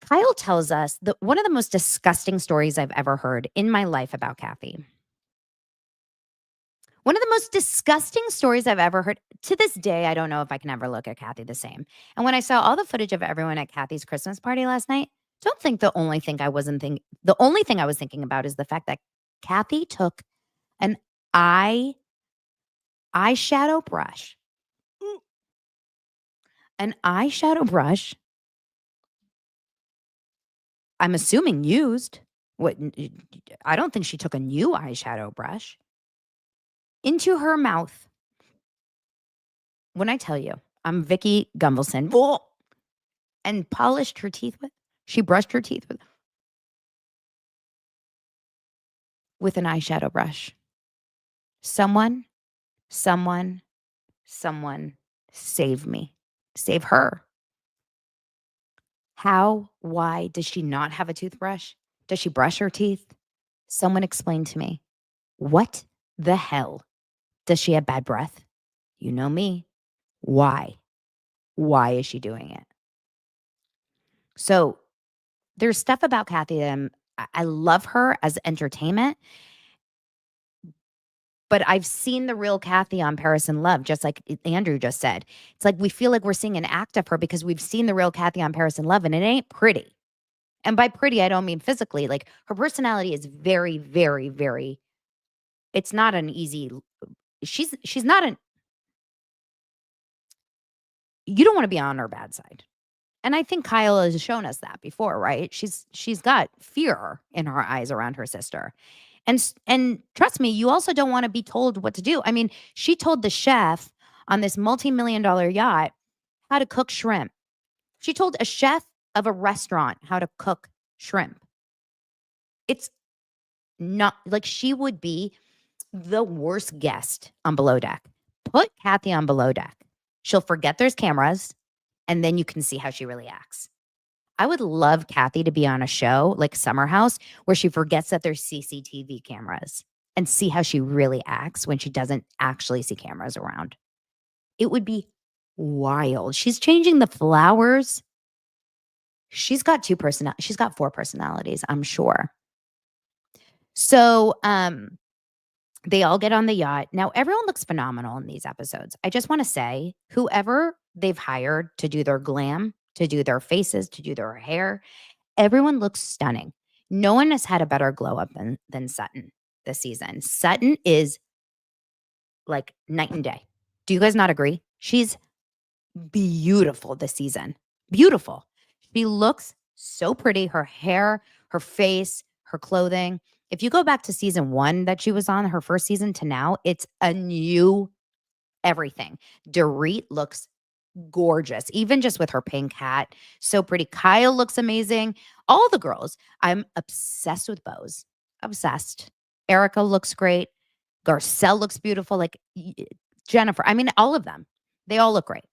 Kyle tells us that one of the most disgusting stories I've ever heard in my life about Kathy. One of the most disgusting stories I've ever heard. To this day, I don't know if I can ever look at Kathy the same. And when I saw all the footage of everyone at Kathy's Christmas party last night, don't think the only thing I was thinking about is the fact that Kathy took an eyeshadow brush. An eyeshadow brush, I'm assuming used, What? I don't think she took a new eyeshadow brush into her mouth. When I tell you, I'm Vicky Gunvalson, and polished her teeth she brushed her teeth with an eyeshadow brush. Someone, someone, someone save me. Save her. How? Why does she not have a toothbrush? Does she brush her teeth? Someone explain to me. What the hell? Does she have bad breath? You know me. Why? Why is she doing it? So there's stuff about Kathy that I love her as entertainment, but I've seen the real Kathy on Paris in Love, just like Andrew just said. It's like we feel like we're seeing an act of her because we've seen the real Kathy on Paris in Love, and it ain't pretty. And by pretty, I don't mean physically. Like her personality is very, very, very. It's not an easy. She's not an. You don't want to be on her bad side. And I think Kyle has shown us that before, right? She's got fear in her eyes around her sister. And trust me, you also don't want to be told what to do. I mean, she told the chef on this multi-million-dollar yacht how to cook shrimp. She told a chef of a restaurant how to cook shrimp. It's not like she would be the worst guest on Below Deck. Put Kathy on Below Deck. She'll forget there's cameras, and then you can see how she really acts. I would love Kathy to be on a show like Summer House where she forgets that there's CCTV cameras and see how she really acts when she doesn't actually see cameras around. It would be wild. She's changing the flowers. She's got she's got 4 personalities, I'm sure. So, they all get on the yacht. Now, everyone looks phenomenal in these episodes. I just want to say, whoever they've hired to do their glam, to do their faces, to do their hair, everyone looks stunning. No one has had a better glow up than Sutton this season. Sutton is like night and day. Do you guys not agree? She's beautiful this season. Beautiful. She looks so pretty. Her hair, her face, her clothing. If you go back to season 1 that she was on, her first season to now, it's a new everything. Dorit looks gorgeous, even just with her pink hat. So pretty. Kyle looks amazing. All the girls. I'm obsessed with Bose. Obsessed. Erica looks great. Garcelle looks beautiful. Like Jennifer. I mean, all of them. They all look great.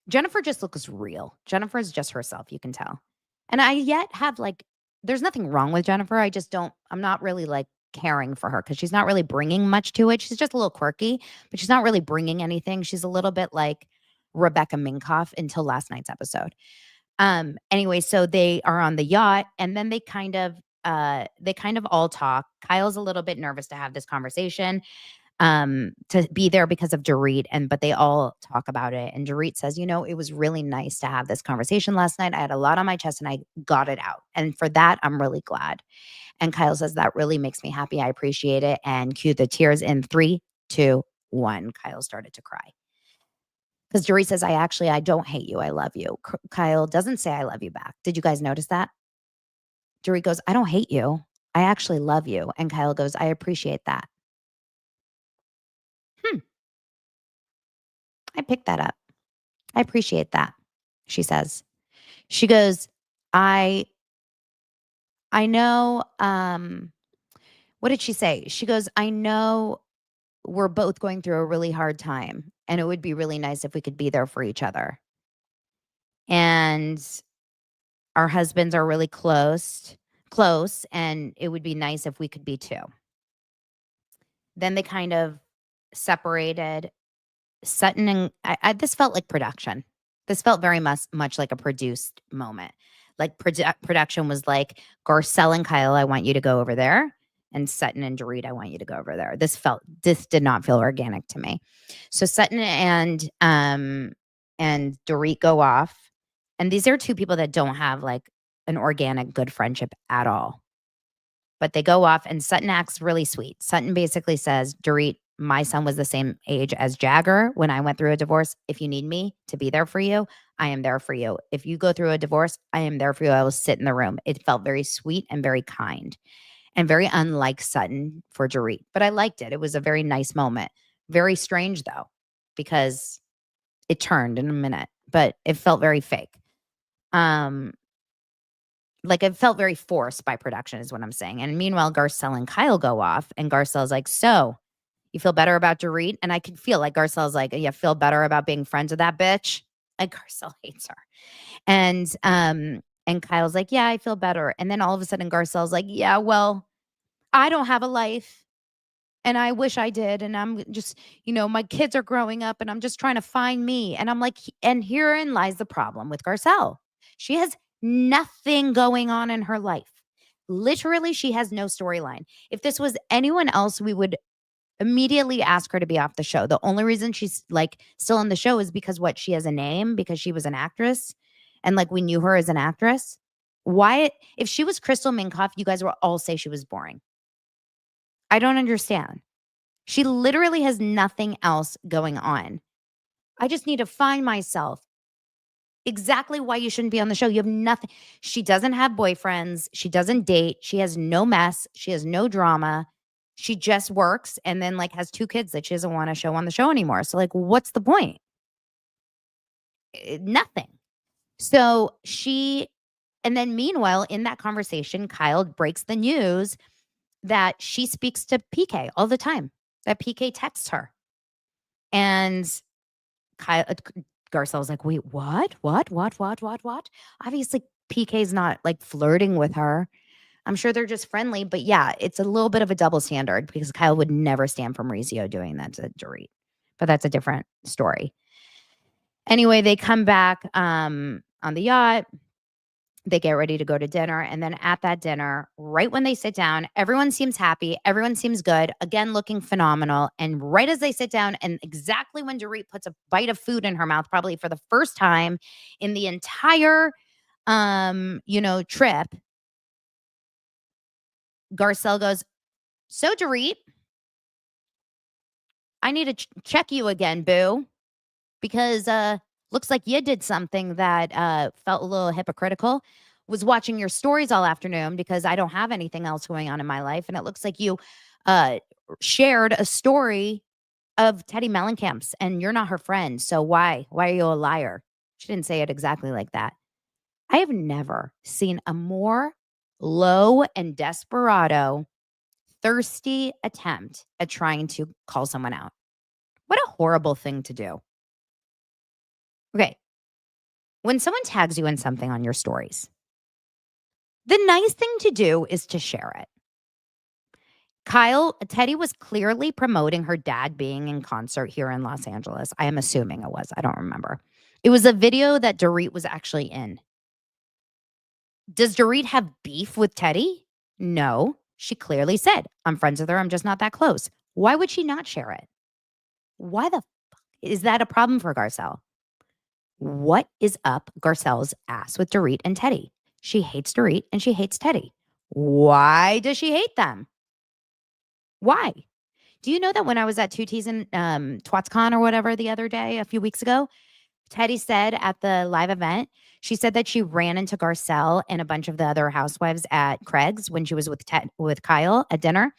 Jennifer just looks real. Jennifer is just herself, you can tell. And I yet have like, there's nothing wrong with Jennifer. I'm not really like caring for her because she's not really bringing much to it. She's just a little quirky, but she's not really bringing anything. She's a little bit like Rebecca Minkoff until last night's episode. Anyway, so they are on the yacht and then they kind of all talk. Kyle's a little bit nervous to have this conversation. To be there because of Dorit, but they all talk about it. And Dorit says, it was really nice to have this conversation last night. I had a lot on my chest and I got it out. And for that, I'm really glad. And Kyle says, that really makes me happy. I appreciate it. And cue the tears in 3, 2, 1. Kyle started to cry. Because Dorit says, I don't hate you. I love you. Kyle doesn't say I love you back. Did you guys notice that? Dorit goes, I don't hate you. I actually love you. And Kyle goes, I appreciate that. I picked that up. I appreciate that, she says. She goes, I know, what did she say? She goes, I know we're both going through a really hard time and it would be really nice if we could be there for each other. And our husbands are really close, and it would be nice if we could be too. Then they kind of separated. Sutton and this felt like production. This felt very much like a produced moment. Like production was like, Garcelle and Kyle, I want you to go over there. And Sutton and Dorit, I want you to go over there. This did not feel organic to me. So Sutton and Dorit go off. And these are 2 people that don't have like an organic good friendship at all. But they go off and Sutton acts really sweet. Sutton basically says, Dorit, my son was the same age as Jagger when I went through a divorce. If you need me to be there for you, I am there for you. If you go through a divorce, I am there for you. I will sit in the room. It felt very sweet and very kind and very unlike Sutton for Dorit. But I liked it. It was a very nice moment. Very strange, though, because it turned in a minute, but it felt very fake. Like it felt very forced by production is what I'm saying. And meanwhile, Garcelle and Kyle go off and Garcelle's like, so you feel better about Dorit? And I could feel like Garcelle's like, you feel better about being friends with that bitch? Like Garcelle hates her. And Kyle's like, yeah, I feel better. And then all of a sudden Garcelle's like, yeah, well, I don't have a life. And I wish I did. And I'm just, my kids are growing up and I'm just trying to find me. And I'm like, and herein lies the problem with Garcelle. She has nothing going on in her life. Literally, she has no storyline. If this was anyone else, we would immediately ask her to be off the show. The only reason she's like still on the show is because she has a name, because she was an actress and like we knew her as an actress. Why, if she was Crystal Minkoff, you guys will all say she was boring. I don't understand. She literally has nothing else going on. I just need to find myself. Exactly why you shouldn't be on the show. You have nothing. She doesn't have boyfriends. She doesn't date. She has no mess. She has no drama. She just works and then like has 2 kids that she doesn't want to show on the show anymore. So like, what's the point? Nothing. So and then meanwhile, in that conversation, Kyle breaks the news that she speaks to PK all the time, that PK texts her. And Garcelle's like, wait, what? Obviously, PK's not like flirting with her. I'm sure they're just friendly, but yeah, it's a little bit of a double standard because Kyle would never stand for Mauricio doing that to Dorit. But that's a different story. Anyway, they come back on the yacht. They get ready to go to dinner. And then at that dinner, right when they sit down, everyone seems happy. Everyone seems good. Again, looking phenomenal. And right as they sit down, and exactly when Dorit puts a bite of food in her mouth, probably for the first time in the entire, trip, Garcelle goes, so Dorit, I need to check you again, boo, because looks like you did something that felt a little hypocritical. Was watching your stories all afternoon because I don't have anything else going on in my life. And it looks like you shared a story of Teddy Mellencamp's and you're not her friend. So why? Why are you a liar? She didn't say it exactly like that. I have never seen a more low and desperado, thirsty attempt at trying to call someone out. What a horrible thing to do. Okay. When someone tags you in something on your stories, the nice thing to do is to share it. Teddy was clearly promoting her dad being in concert here in Los Angeles. I am assuming it was. I don't remember. It was a video that Dorit was actually in. Does Dorit have beef with Teddy? No. She clearly said, I'm friends with her. I'm just not that close. Why would she not share it? Why the fuck is that a problem for Garcelle? What is up Garcelle's ass with Dorit and Teddy? She hates Dorit and she hates Teddy. Why does she hate them? Why? Do you know that when I was at Two T's in TwatsCon or whatever the other day, a few weeks ago, Teddy said at the live event, she said that she ran into Garcelle and a bunch of the other housewives at Craig's when she was with Kyle at dinner.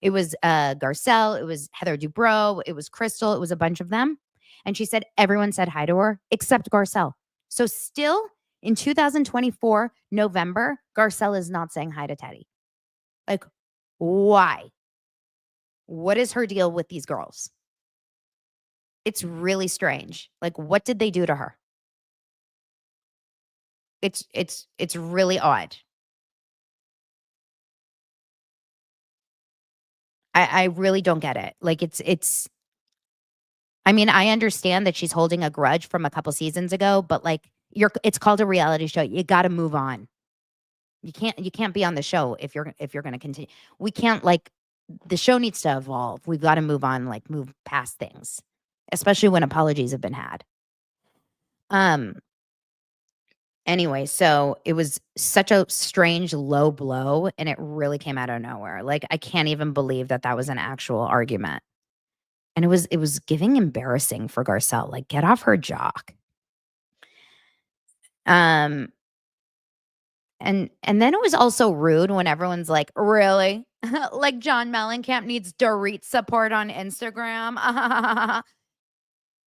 It was Garcelle, it was Heather Dubrow, it was Crystal, it was a bunch of them. And she said everyone said hi to her except Garcelle. So still in 2024, November, Garcelle is not saying hi to Teddy. Like, why? What is her deal with these girls? It's really strange. Like, what did they do to her? It's really odd. I really don't get it. Like, I mean, I understand that she's holding a grudge from a couple seasons ago, but like, it's called a reality show. You got to move on. You can't be on the show if you're going to continue. We can't, like, the show needs to evolve. We've got to move on, like move past things, especially when apologies have been had. Anyway, so it was such a strange low blow and it really came out of nowhere. Like, I can't even believe that was an actual argument. And it was giving embarrassing for Garcelle, like, get off her jock. Um, and then it was also rude when everyone's like, "Really? Like John Mellencamp needs Dorit support on Instagram?"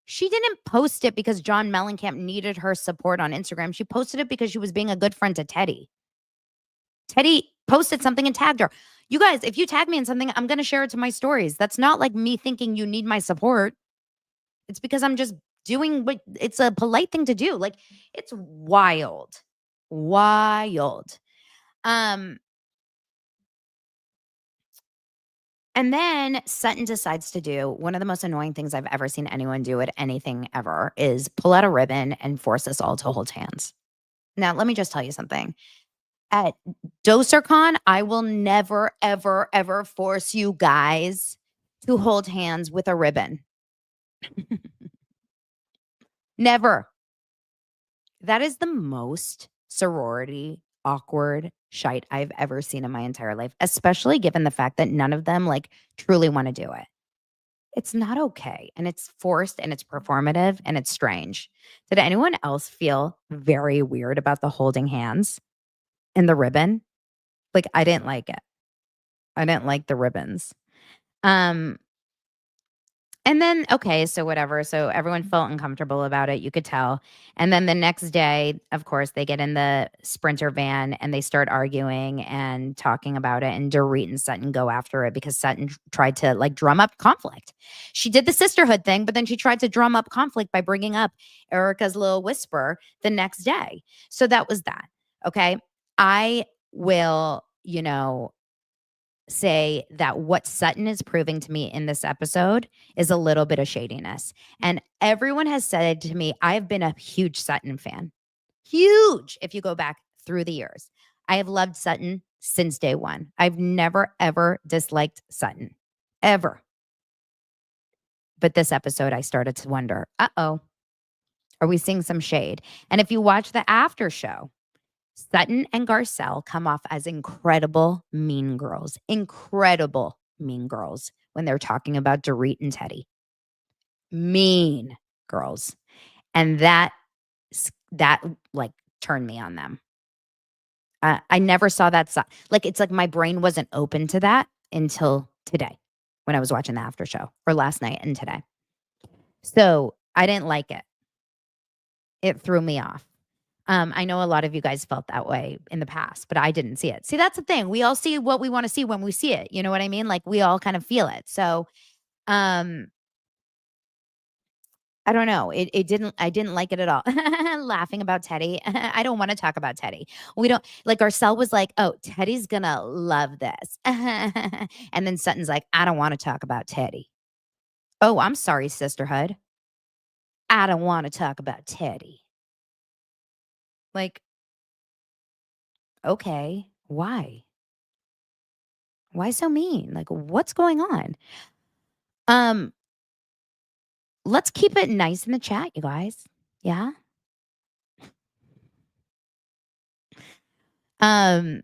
She didn't post it because John Mellencamp needed her support on Instagram. She posted it because she was being a good friend to Teddy. Teddy posted something and tagged her. You guys, if you tag me in something, I'm going to share it to my stories. That's not like me thinking you need my support. It's because I'm just doing what it's a polite thing to do. Like, it's wild. Wild. Um and then Sutton decides to do one of the most annoying things I've ever seen anyone do at anything ever is pull out a ribbon and force us all to hold hands. Now, let me just tell you something. At DoserCon, I will never, ever, ever force you guys to hold hands with a ribbon. Never. That is the most sorority awkward shite I've ever seen in my entire life, especially given the fact that none of them like truly want to do it. It's not okay. And it's forced and it's performative and it's strange. Did anyone else feel very weird about the holding hands and the ribbon? Like, I didn't like it. I didn't like the ribbons. Um, And then, okay, so whatever. So everyone felt uncomfortable about it. You could tell. And then the next day, of course, they get in the Sprinter van and they start arguing and talking about it. And Dorit and Sutton go after it because Sutton tried to like drum up conflict. She did the sisterhood thing, but then she tried to drum up conflict by bringing up Erica's little whisper the next day. So that was that. Okay. I will, say that what Sutton is proving to me in this episode is a little bit of shadiness. And everyone has said to me, I've been a huge Sutton fan. Huge. If you go back through the years, I have loved Sutton since day one. I've never, ever disliked Sutton, ever. But this episode, I started to wonder, uh-oh, are we seeing some shade? And if you watch the after show, Sutton and Garcelle come off as incredible mean girls when they're talking about Dorit and Teddy. Mean girls. And that like turned me on them. I never saw that side. Like, it's like my brain wasn't open to that until today when I was watching the after show, or last night and today. So I didn't like it. It threw me off. I know a lot of you guys felt that way in the past, but I didn't see it. See, that's the thing. We all see what we want to see when we see it. You know what I mean? Like, we all kind of feel it. So, I don't know. I didn't like it at all. Laughing about Teddy. I don't want to talk about Teddy. We don't like Garcelle was like, oh, Teddy's gonna love this. And then Sutton's like, I don't want to talk about Teddy. Oh, I'm sorry, sisterhood. I don't want to talk about Teddy. Like, okay, why? Why so mean? Like, what's going on? Um, let's keep it nice in the chat, you guys. Yeah. Um,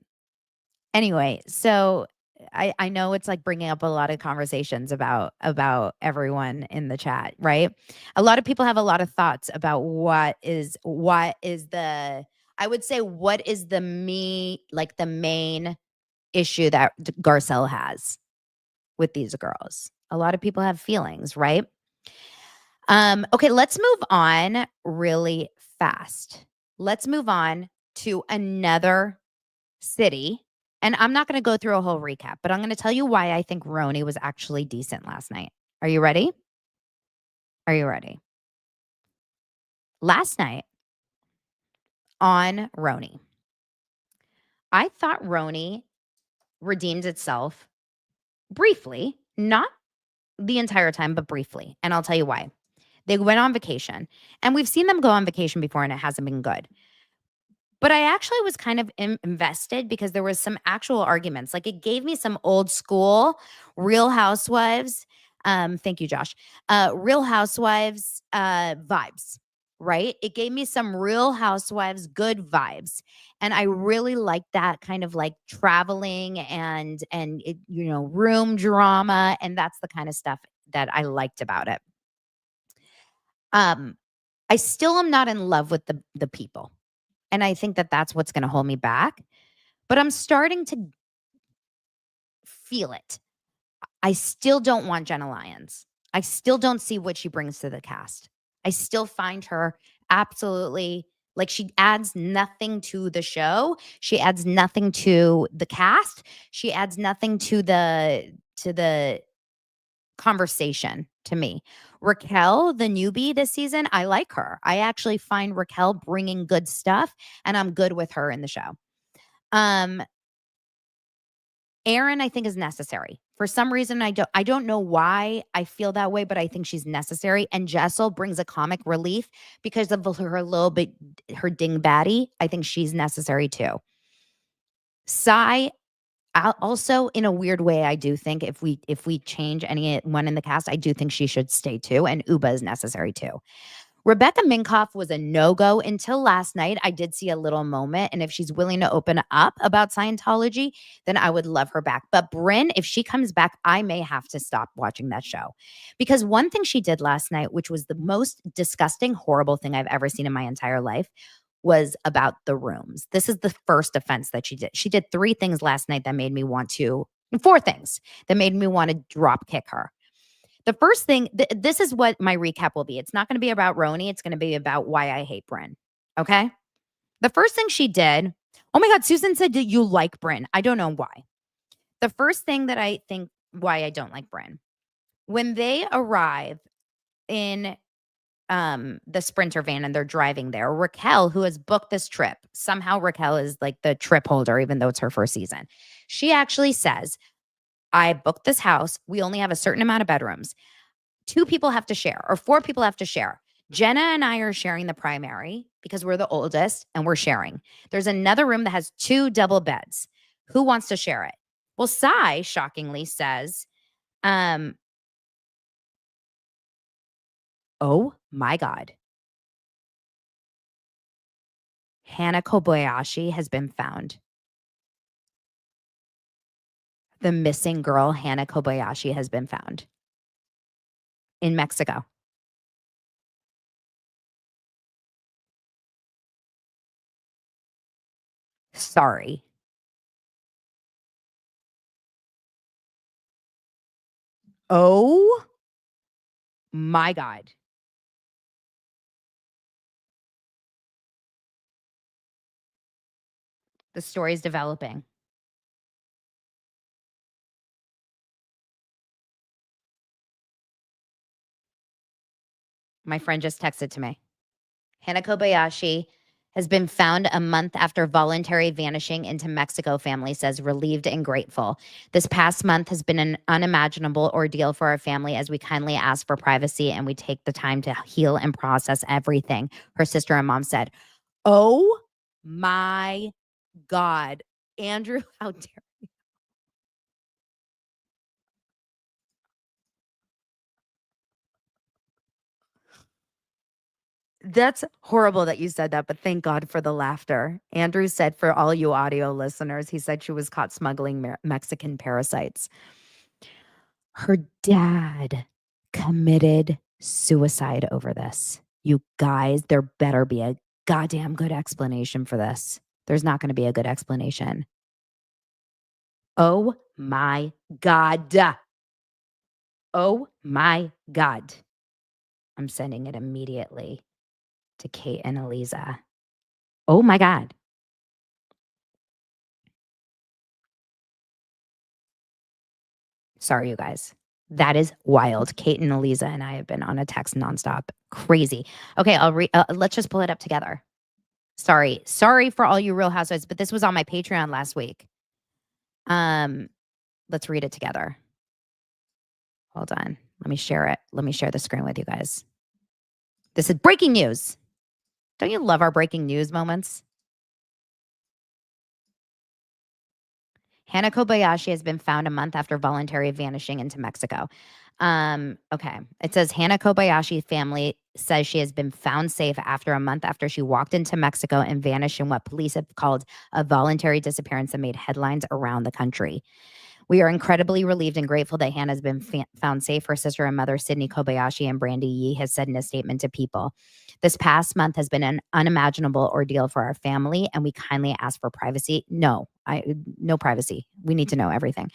anyway, so I know it's like bringing up a lot of conversations about everyone in the chat, right? A lot of people have a lot of thoughts about what is the I would say what is the the main issue that Garcelle has with these girls. A lot of people have feelings, right? Okay, let's move on really fast. Let's move on to another city. And I'm not going to go through a whole recap, but I'm going to tell you why I think RHONY was actually decent last night. Are you ready? Are you ready? Last night on RHONY, I thought RHONY redeemed itself briefly, not the entire time, but briefly. And I'll tell you why. They went on vacation, and we've seen them go on vacation before, and it hasn't been good. But I actually was kind of invested because there was some actual arguments. Like, it gave me some old school Real Housewives. Thank you, Josh. Real Housewives vibes, right? It gave me some Real Housewives good vibes. And I really liked that kind of like traveling and it, room drama. And that's the kind of stuff that I liked about it. I still am not in love with the people, and I think that that's what's gonna hold me back, but I'm starting to feel it. I still don't want Jenna Lyons. I still don't see what she brings to the cast. I still find her absolutely like she adds nothing to the show. She adds nothing to the cast. She adds nothing to the conversation to me. Raquel, the newbie this season, I like her. I actually find Raquel bringing good stuff, and I'm good with her in the show. Erin, I think, is necessary. For some reason, I don't know why I feel that way, but I think she's necessary. And Jessel brings a comic relief because of her little bit, her dingbatty. I think she's necessary too. Sai, also in a weird way, I do think if we change anyone in the cast, I do think she should stay too. And Uba is necessary too. Rebecca Minkoff was a no-go until last night. I did see a little moment, and if she's willing to open up about Scientology, then I would love her back. But Brynn, if she comes back, I may have to stop watching that show. Because one thing she did last night, which was the most disgusting, horrible thing I've ever seen in my entire life, was about the rooms. This is the first offense that she did. She did 4 things that made me want to drop kick her. The first thing, this is what my recap will be. It's not going to be about RHONY. It's going to be about why I hate Brynn. Okay? The first thing she did, oh my God, Susan said that you like Brynn. I don't know why. The first thing that I think why I don't like Brynn, when they arrive in the Sprinter van and they're driving there, Raquel, who has booked this trip, somehow Raquel is like the trip holder, even though it's her first season. She actually says, I booked this house. We only have a certain amount of bedrooms. 2 people have to share or 4 people have to share. Jenna and I are sharing the primary because we're the oldest and we're sharing. There's another room that has 2 double beds. Who wants to share it? Well, Sai shockingly says, oh my God. Hannah Kobayashi has been found. The missing girl, Hannah Kobayashi, has been found in Mexico. Sorry. Oh my God. The story is developing. My friend just texted to me. Hannah Kobayashi has been found a month after voluntary vanishing into Mexico, family says, relieved and grateful. This past month has been an unimaginable ordeal for our family as we kindly ask for privacy and we take the time to heal and process everything, her sister and mom said. Oh my God. Andrew, how dare you? That's horrible that you said that, but thank God for the laughter. Andrew said, for all you audio listeners, he said she was caught smuggling Mexican parasites. Her dad committed suicide over this. You guys, there better be a goddamn good explanation for this. There's not going to be a good explanation. Oh my God. Oh my God. I'm sending it immediately to Kate and Eliza. Oh my God. Sorry, you guys. That is wild. Kate and Eliza and I have been on a text nonstop. Crazy. Okay, let's just pull it up together. Sorry for all you Real Housewives, but this was on my Patreon last week. Let's read it together. Hold on. Let me share it. Let me share the screen with you guys. This is breaking news. Don't you love our breaking news moments? Hannah Kobayashi has been found a month after voluntary vanishing into Mexico. Okay. It says Hannah Kobayashi family says she has been found safe after a month after she walked into Mexico and vanished in what police have called a voluntary disappearance that made headlines around the country. We are incredibly relieved and grateful that Hannah has been found safe. Her sister and mother, Sydney Kobayashi and Brandi Yee, has said in a statement to People, "This past month has been an unimaginable ordeal for our family, and we kindly ask for privacy." No privacy. We need to know everything.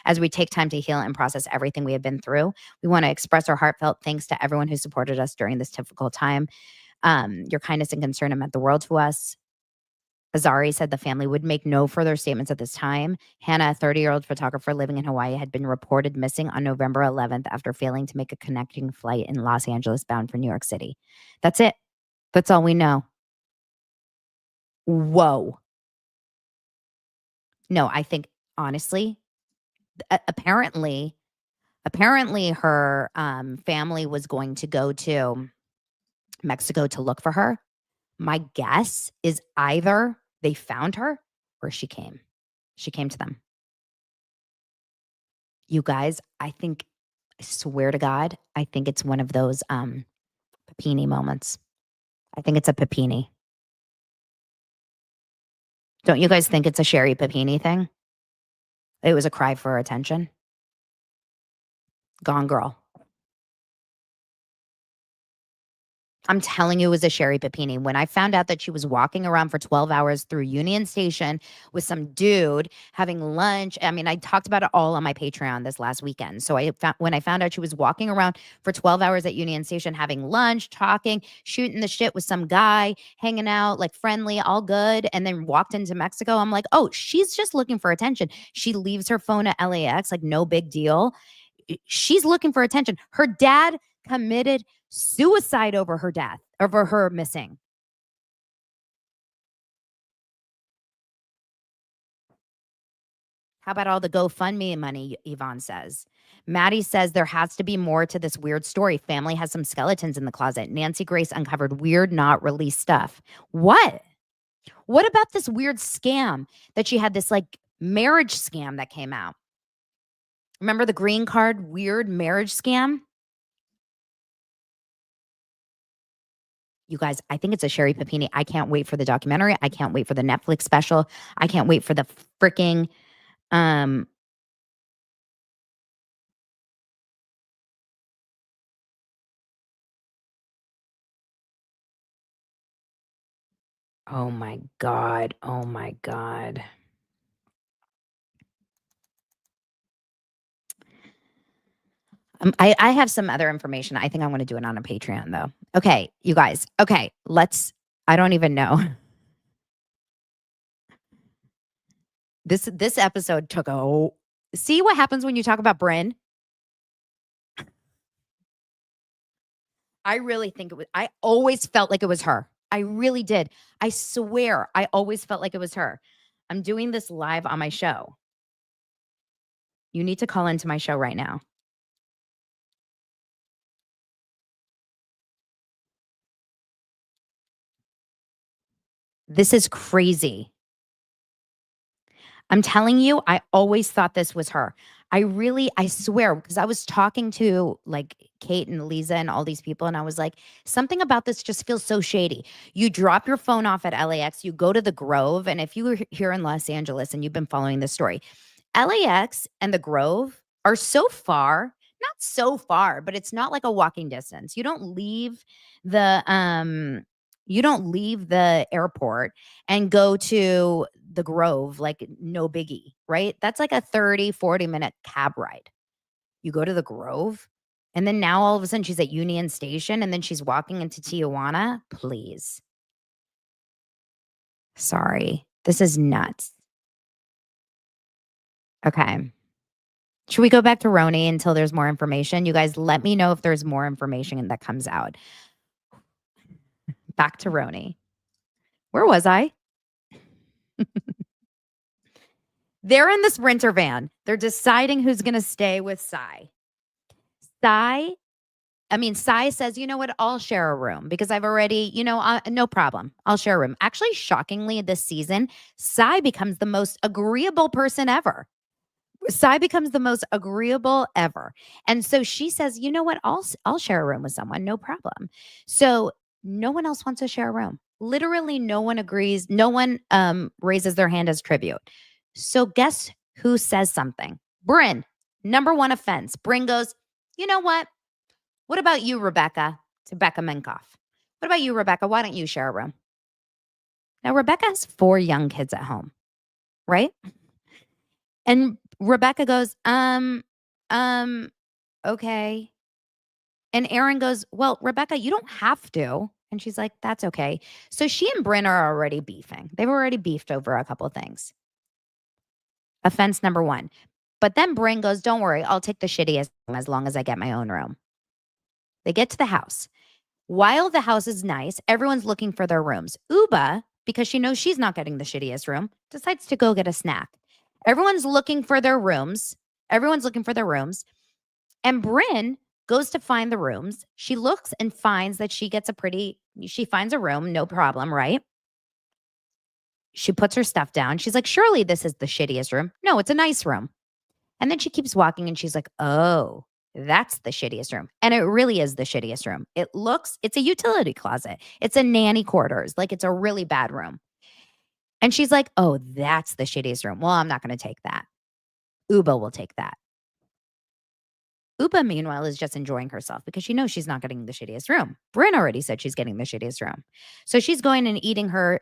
As we take time to heal and process everything we have been through, we want to express our heartfelt thanks to everyone who supported us during this difficult time. Your kindness and concern have meant the world to us. Azari said the family would make no further statements at this time. Hannah, a 30-year-old photographer living in Hawaii, had been reported missing on November 11th after failing to make a connecting flight in Los Angeles bound for New York City. That's it. That's all we know. Whoa. No, I think, honestly, apparently her family was going to go to Mexico to look for her. My guess is either they found her or she came to them. You guys, I swear to God, I think it's one of those Papini moments. I think it's a Papini. Don't you guys think it's a Sherry Papini thing? It was a cry for attention. Gone Girl. I'm telling you, it was a Sherry Papini. When I found out that she was walking around for 12 hours through Union Station with some dude having lunch, I mean, I talked about it all on my Patreon this last weekend. So when I found out she was walking around for 12 hours at Union Station, having lunch, talking, shooting the shit with some guy, hanging out, like friendly, all good, and then walked into Mexico, I'm like, oh, she's just looking for attention. She leaves her phone at LAX, like no big deal. She's looking for attention. Her dad committed suicide over her missing. How about all the GoFundMe money, Yvonne says. Maddie says there has to be more to this weird story. Family has some skeletons in the closet. Nancy Grace uncovered weird, not released stuff. What? What about this weird scam that she had, this like marriage scam that came out? Remember the green card weird marriage scam? You guys, I think it's a Sherry Papini. I can't wait for the documentary. I can't wait for the Netflix special. I can't wait for the freaking oh my God. Oh my God. I have some other information. I think I want to do it on a Patreon though. Okay, you guys. Okay, I don't even know. This episode took see what happens when you talk about Bryn? I really think I always felt like it was her. I really did. I swear, I always felt like it was her. I'm doing this live on my show. You need to call into my show right now. This is crazy. I'm telling you, I always thought this was her. I swear, because I was talking to like Kate and Lisa and all these people, and I was like, something about this just feels so shady. You drop your phone off at LAX, you go to the Grove, and if you were here in Los Angeles and you've been following this story, LAX and the Grove are so far, not so far, but it's not like a walking distance. The um you don't leave the airport and go to the Grove like no biggie, right? That's like a 30-40 minute cab ride. You go to the Grove, and then now all of a sudden she's at Union Station, and then she's walking into Tijuana. Please. Sorry. This is nuts. Okay. Should we go back to RHONY until there's more information? You guys, let me know if there's more information that comes out. Back to RHONY. Where was I? They're in this renter van. They're deciding who's going to stay with Sai. Sai says, you know what? I'll share a room because I've already, no problem. I'll share a room. Actually, shockingly, this season, Sai becomes the most agreeable person ever. Sai becomes the most agreeable ever. And so she says, you know what? I'll share a room with someone. No problem. So no one else wants to share a room. Literally, no one agrees. No one raises their hand as tribute. So guess who says something? Brynn, number one offense. Brynn goes, you know what? What about you, Rebecca? To Becca Minkoff. What about you, Rebecca? Why don't you share a room? Now, Rebecca has 4 young kids at home, right? And Rebecca goes, okay. And Aaron goes, well, Rebecca, you don't have to. And she's like, that's okay. So she and Brynn are already beefing. They've already beefed over a couple of things. Offense number 1. But then Brynn goes, don't worry, I'll take the shittiest room as long as I get my own room. They get to the house. While the house is nice, everyone's looking for their rooms. Uba, because she knows she's not getting the shittiest room, decides to go get a snack. Everyone's looking for their rooms. And Brynn goes to find the rooms. She looks and finds that she finds a room, no problem, right? She puts her stuff down. She's like, surely this is the shittiest room. No, it's a nice room. And then she keeps walking and she's like, oh, that's the shittiest room. And it really is the shittiest room. It's a utility closet. It's a nanny quarters. Like, it's a really bad room. And she's like, oh, that's the shittiest room. Well, I'm not going to take that. Uba will take that. Uba, meanwhile, is just enjoying herself because she knows she's not getting the shittiest room. Brynn already said she's getting the shittiest room. So she's going and eating her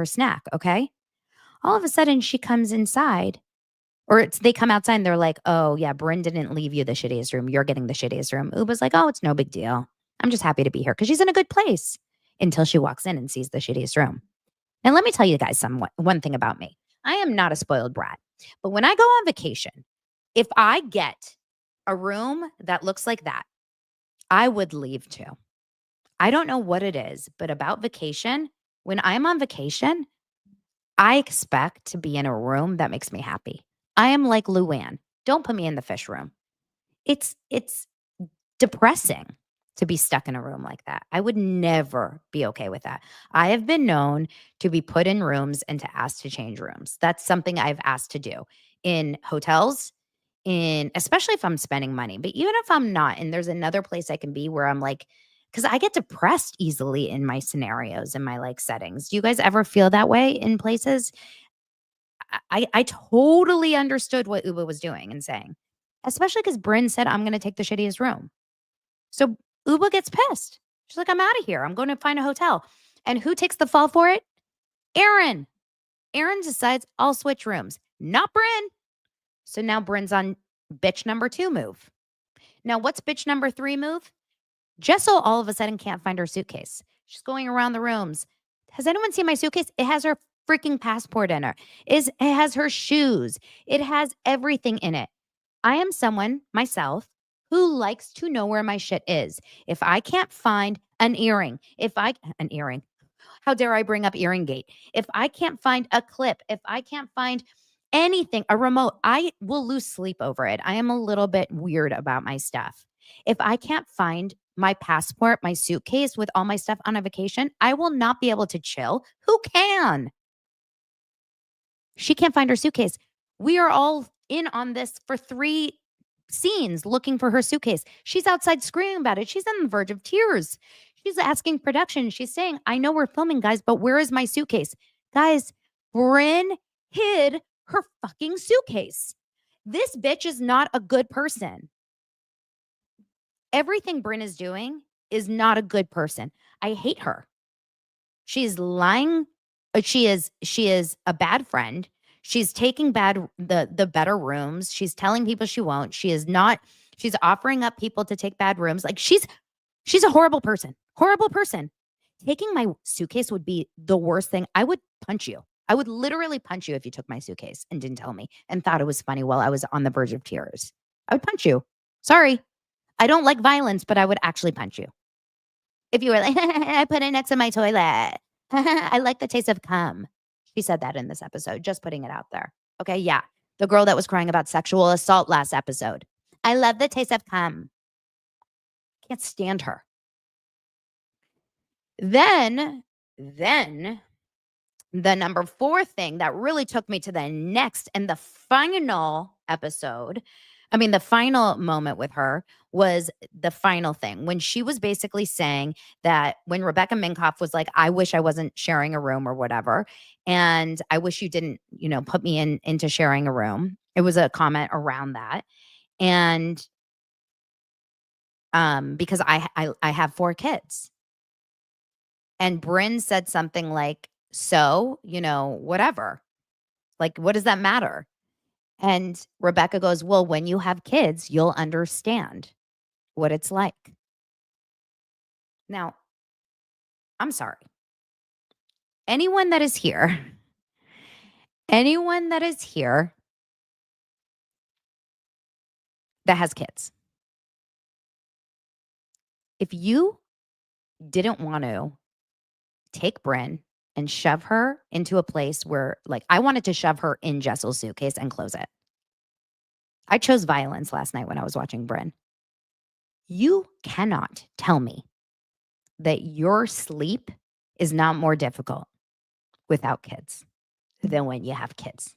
snack, okay? All of a sudden, she comes inside. Or they come outside and they're like, oh, yeah, Brynn didn't leave you the shittiest room. You're getting the shittiest room. Uba's like, oh, it's no big deal. I'm just happy to be here because she's in a good place until she walks in and sees the shittiest room. And let me tell you guys one thing about me. I am not a spoiled brat. But when I go on vacation, if I get a room that looks like that, I would leave too. I don't know what it is, but about vacation, when I'm on vacation, I expect to be in a room that makes me happy. I am like Luann. Don't put me in the fish room. It's depressing to be stuck in a room like that. I would never be okay with that. I have been known to be put in rooms and to ask to change rooms. That's something I've asked to do in hotels, especially if I'm spending money. But even if I'm not, and there's another place I can be where I'm like, because I get depressed easily in my scenarios, in my like settings. Do you guys ever feel that way in places? I totally understood what Uba was doing and saying, especially because Brynn said, I'm going to take the shittiest room. So Uba gets pissed. She's like, I'm out of here. I'm going to find a hotel. And who takes the fall for it? Aaron. Aaron decides, I'll switch rooms. Not Brynn. So now Brynn's on bitch number 2 move. Now, what's bitch number 3 move? Jessel all of a sudden can't find her suitcase. She's going around the rooms. Has anyone seen my suitcase? It has her freaking passport in her. It has her shoes. It has everything in it. I am someone, myself, who likes to know where my shit is. If I can't find an earring, how dare I bring up earring gate? If I can't find a clip, if I can't find anything, a remote, I will lose sleep over it. I am a little bit weird about my stuff. If I can't find my passport, my suitcase with all my stuff on a vacation, I will not be able to chill. Who can? She can't find her suitcase. We are all in on this for 3 scenes looking for her suitcase. She's outside screaming about it. She's on the verge of tears. She's asking production. She's saying, I know we're filming, guys, but where is my suitcase? Guys, Brynn hid her fucking suitcase. This bitch is not a good person. Everything Brynn is doing is not a good person. I hate her. She's lying. She is a bad friend. She's taking the better rooms. She's telling people she won't. She's offering up people to take bad rooms. Like she's a horrible person. Horrible person. Taking my suitcase would be the worst thing. I would punch you. I would literally punch you if you took my suitcase and didn't tell me and thought it was funny while I was on the verge of tears. I would punch you. Sorry. I don't like violence, but I would actually punch you. If you were like, I put it next to my toilet. I like the taste of cum. She said that in this episode, just putting it out there. Okay, yeah. The girl that was crying about sexual assault last episode. I love the taste of cum. Can't stand her. Then the number 4 thing that really took me to the next and the final episode, I mean, the final moment with her was the final thing when she was basically saying that when Rebecca Minkoff was like, I wish I wasn't sharing a room or whatever. And I wish you didn't, put me into sharing a room. It was a comment around that. And because I have 4 kids. And Brynn said something like, so, whatever. Like, what does that matter? And Rebecca goes, well, when you have kids, you'll understand what it's like. Now, I'm sorry. Anyone that is here, anyone that is here that has kids, if you didn't want to take Brynn and shove her into a place where, like, I wanted to shove her in Jessel's suitcase and close it. I chose violence last night when I was watching Brynn. You cannot tell me that your sleep is not more difficult without kids than when you have kids.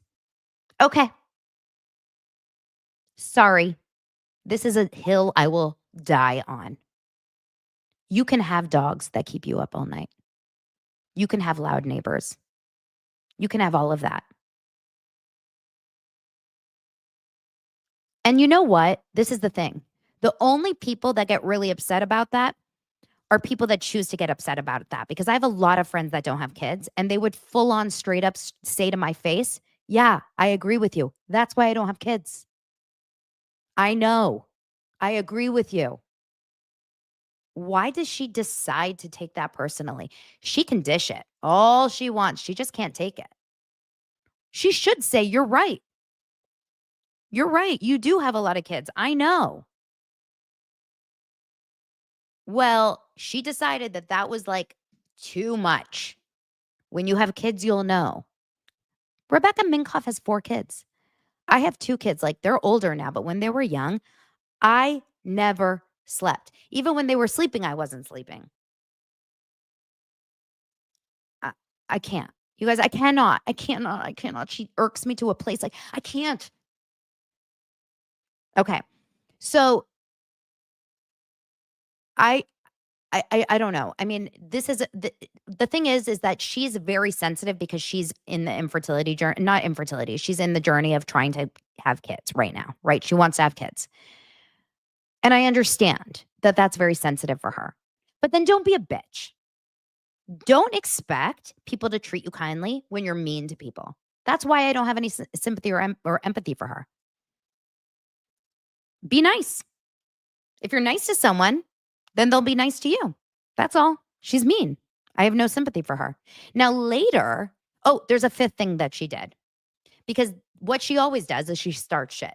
Okay. Sorry. This is a hill I will die on. You can have dogs that keep you up all night. You can have loud neighbors. You can have all of that. And you know what? This is the thing. The only people that get really upset about that are people that choose to get upset about that, because I have a lot of friends that don't have kids and they would full on straight up say to my face, yeah, I agree with you. That's why I don't have kids. I know. I agree with you. Why does she decide to take that personally? She can dish it all she wants. She just can't take it. She should say, you're right. You're right. You do have a lot of kids. I know. Well, she decided that that was like too much. When you have kids, you'll know. Rebecca Minkoff has 4 kids. I have 2 kids. Like, they're older now, but when they were young, I never slept. Even when they were sleeping, I wasn't sleeping. I can't. You guys, I cannot. I cannot. She irks me to a place like I can't. Okay. So I I don't know. I mean, this is the thing is that she's very sensitive because she's in the infertility journey, not infertility. She's in the journey of trying to have kids right now, right? She wants to have kids. And I understand that that's very sensitive for her. But then don't be a bitch. Don't expect people to treat you kindly when you're mean to people. That's why I don't have any sympathy or empathy for her. Be nice. If you're nice to someone, then they'll be nice to you. That's all. She's mean. I have no sympathy for her. Now, later, there's a 5th thing that she did, because what she always does is she starts shit.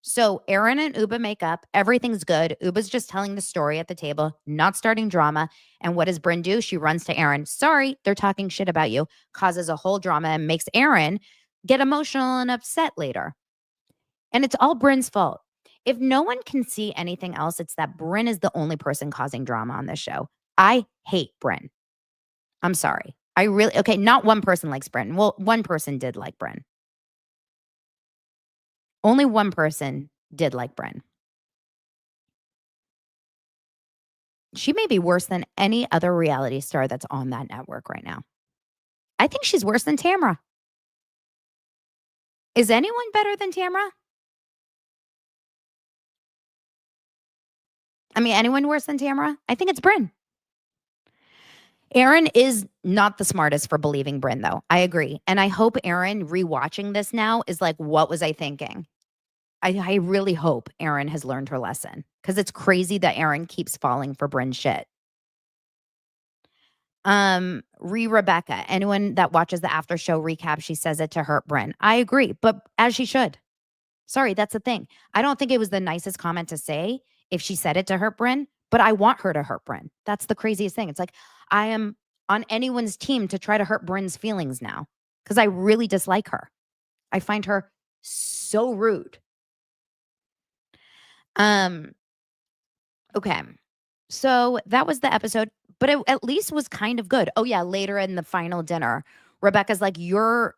So Aaron and Uba make up. Everything's good. Uba's just telling the story at the table, not starting drama. And what does Brynn do? She runs to Aaron. Sorry, they're talking shit about you. Causes a whole drama and makes Aaron get emotional and upset later. And it's all Brynn's fault. If no one can see anything else, it's that Brynn is the only person causing drama on this show. I hate Brynn. I'm sorry. Not one person likes Brynn. Well, one person did like Brynn. Only one person did like Brynn. She may be worse than any other reality star that's on that network right now. I think she's worse than Tamra. Is anyone better than Tamra? I mean, anyone worse than Tamra? I think it's Brynn. Aaron is not the smartest for believing Brynn, though. I agree. And I hope Aaron rewatching this now is like, what was I thinking? I really hope Aaron has learned her lesson, because it's crazy that Aaron keeps falling for Brynn's shit. Rebecca, anyone that watches the after show recap, she says it to hurt Brynn. I agree, but as she should. Sorry, that's the thing. I don't think it was the nicest comment to say if she said it to hurt Brynn, but I want her to hurt Brynn. That's the craziest thing. It's like I am on anyone's team to try to hurt Brynn's feelings now, because I really dislike her. I find her so rude. Okay. So that was the episode, but it at least was kind of good. Oh yeah, later in the final dinner, Rebecca's like, you're,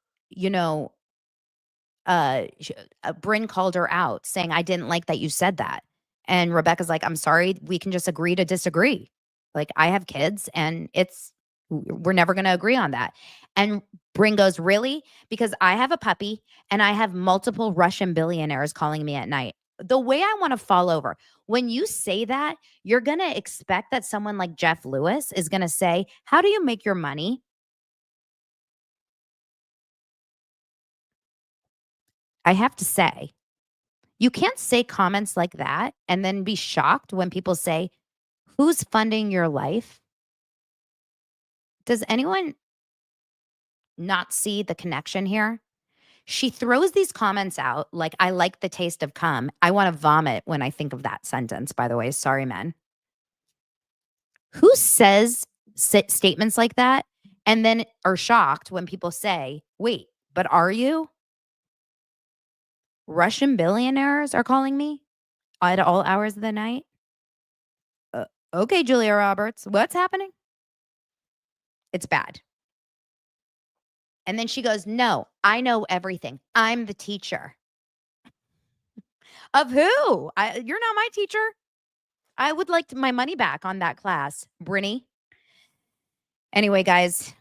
Brynn called her out saying, I didn't like that you said that. And Rebecca's like, I'm sorry, we can just agree to disagree. Like, I have kids and we're never going to agree on that. And Brynn goes, really? Because I have a puppy and I have multiple Russian billionaires calling me at night. The way I want to fall over, when you say that, you're going to expect that someone like Jeff Lewis is going to say, how do you make your money? I have to say, you can't say comments like that and then be shocked when people say, who's funding your life? Does anyone not see the connection here? She throws these comments out like, I like the taste of cum. I want to vomit when I think of that sentence, by the way. Sorry, men. Who says statements like that and then are shocked when people say, wait, but are you? Russian billionaires are calling me at all hours of the night? Okay, Julia Roberts, what's happening? It's bad. And then she goes, no, I know everything. I'm the teacher. Of who? You're not my teacher. I would like my money back on that class, Brinny. Anyway, guys,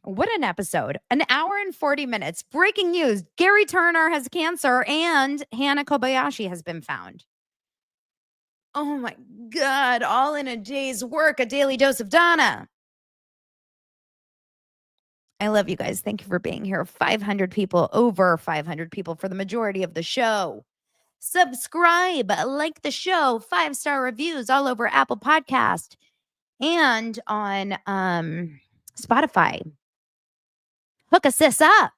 what an episode. An hour and 40 minutes. Breaking news. Gerry Turner has cancer and Hannah Kobayashi has been found. Oh my God. All in a day's work, a daily dose of Donna. I love you guys. Thank you for being here. 500 people, over 500 people for the majority of the show. Subscribe, like the show, 5-star reviews all over Apple Podcast and on Spotify. Hook a sis up.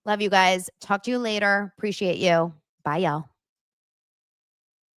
Love you guys. Talk to you later. Appreciate you. Bye, y'all.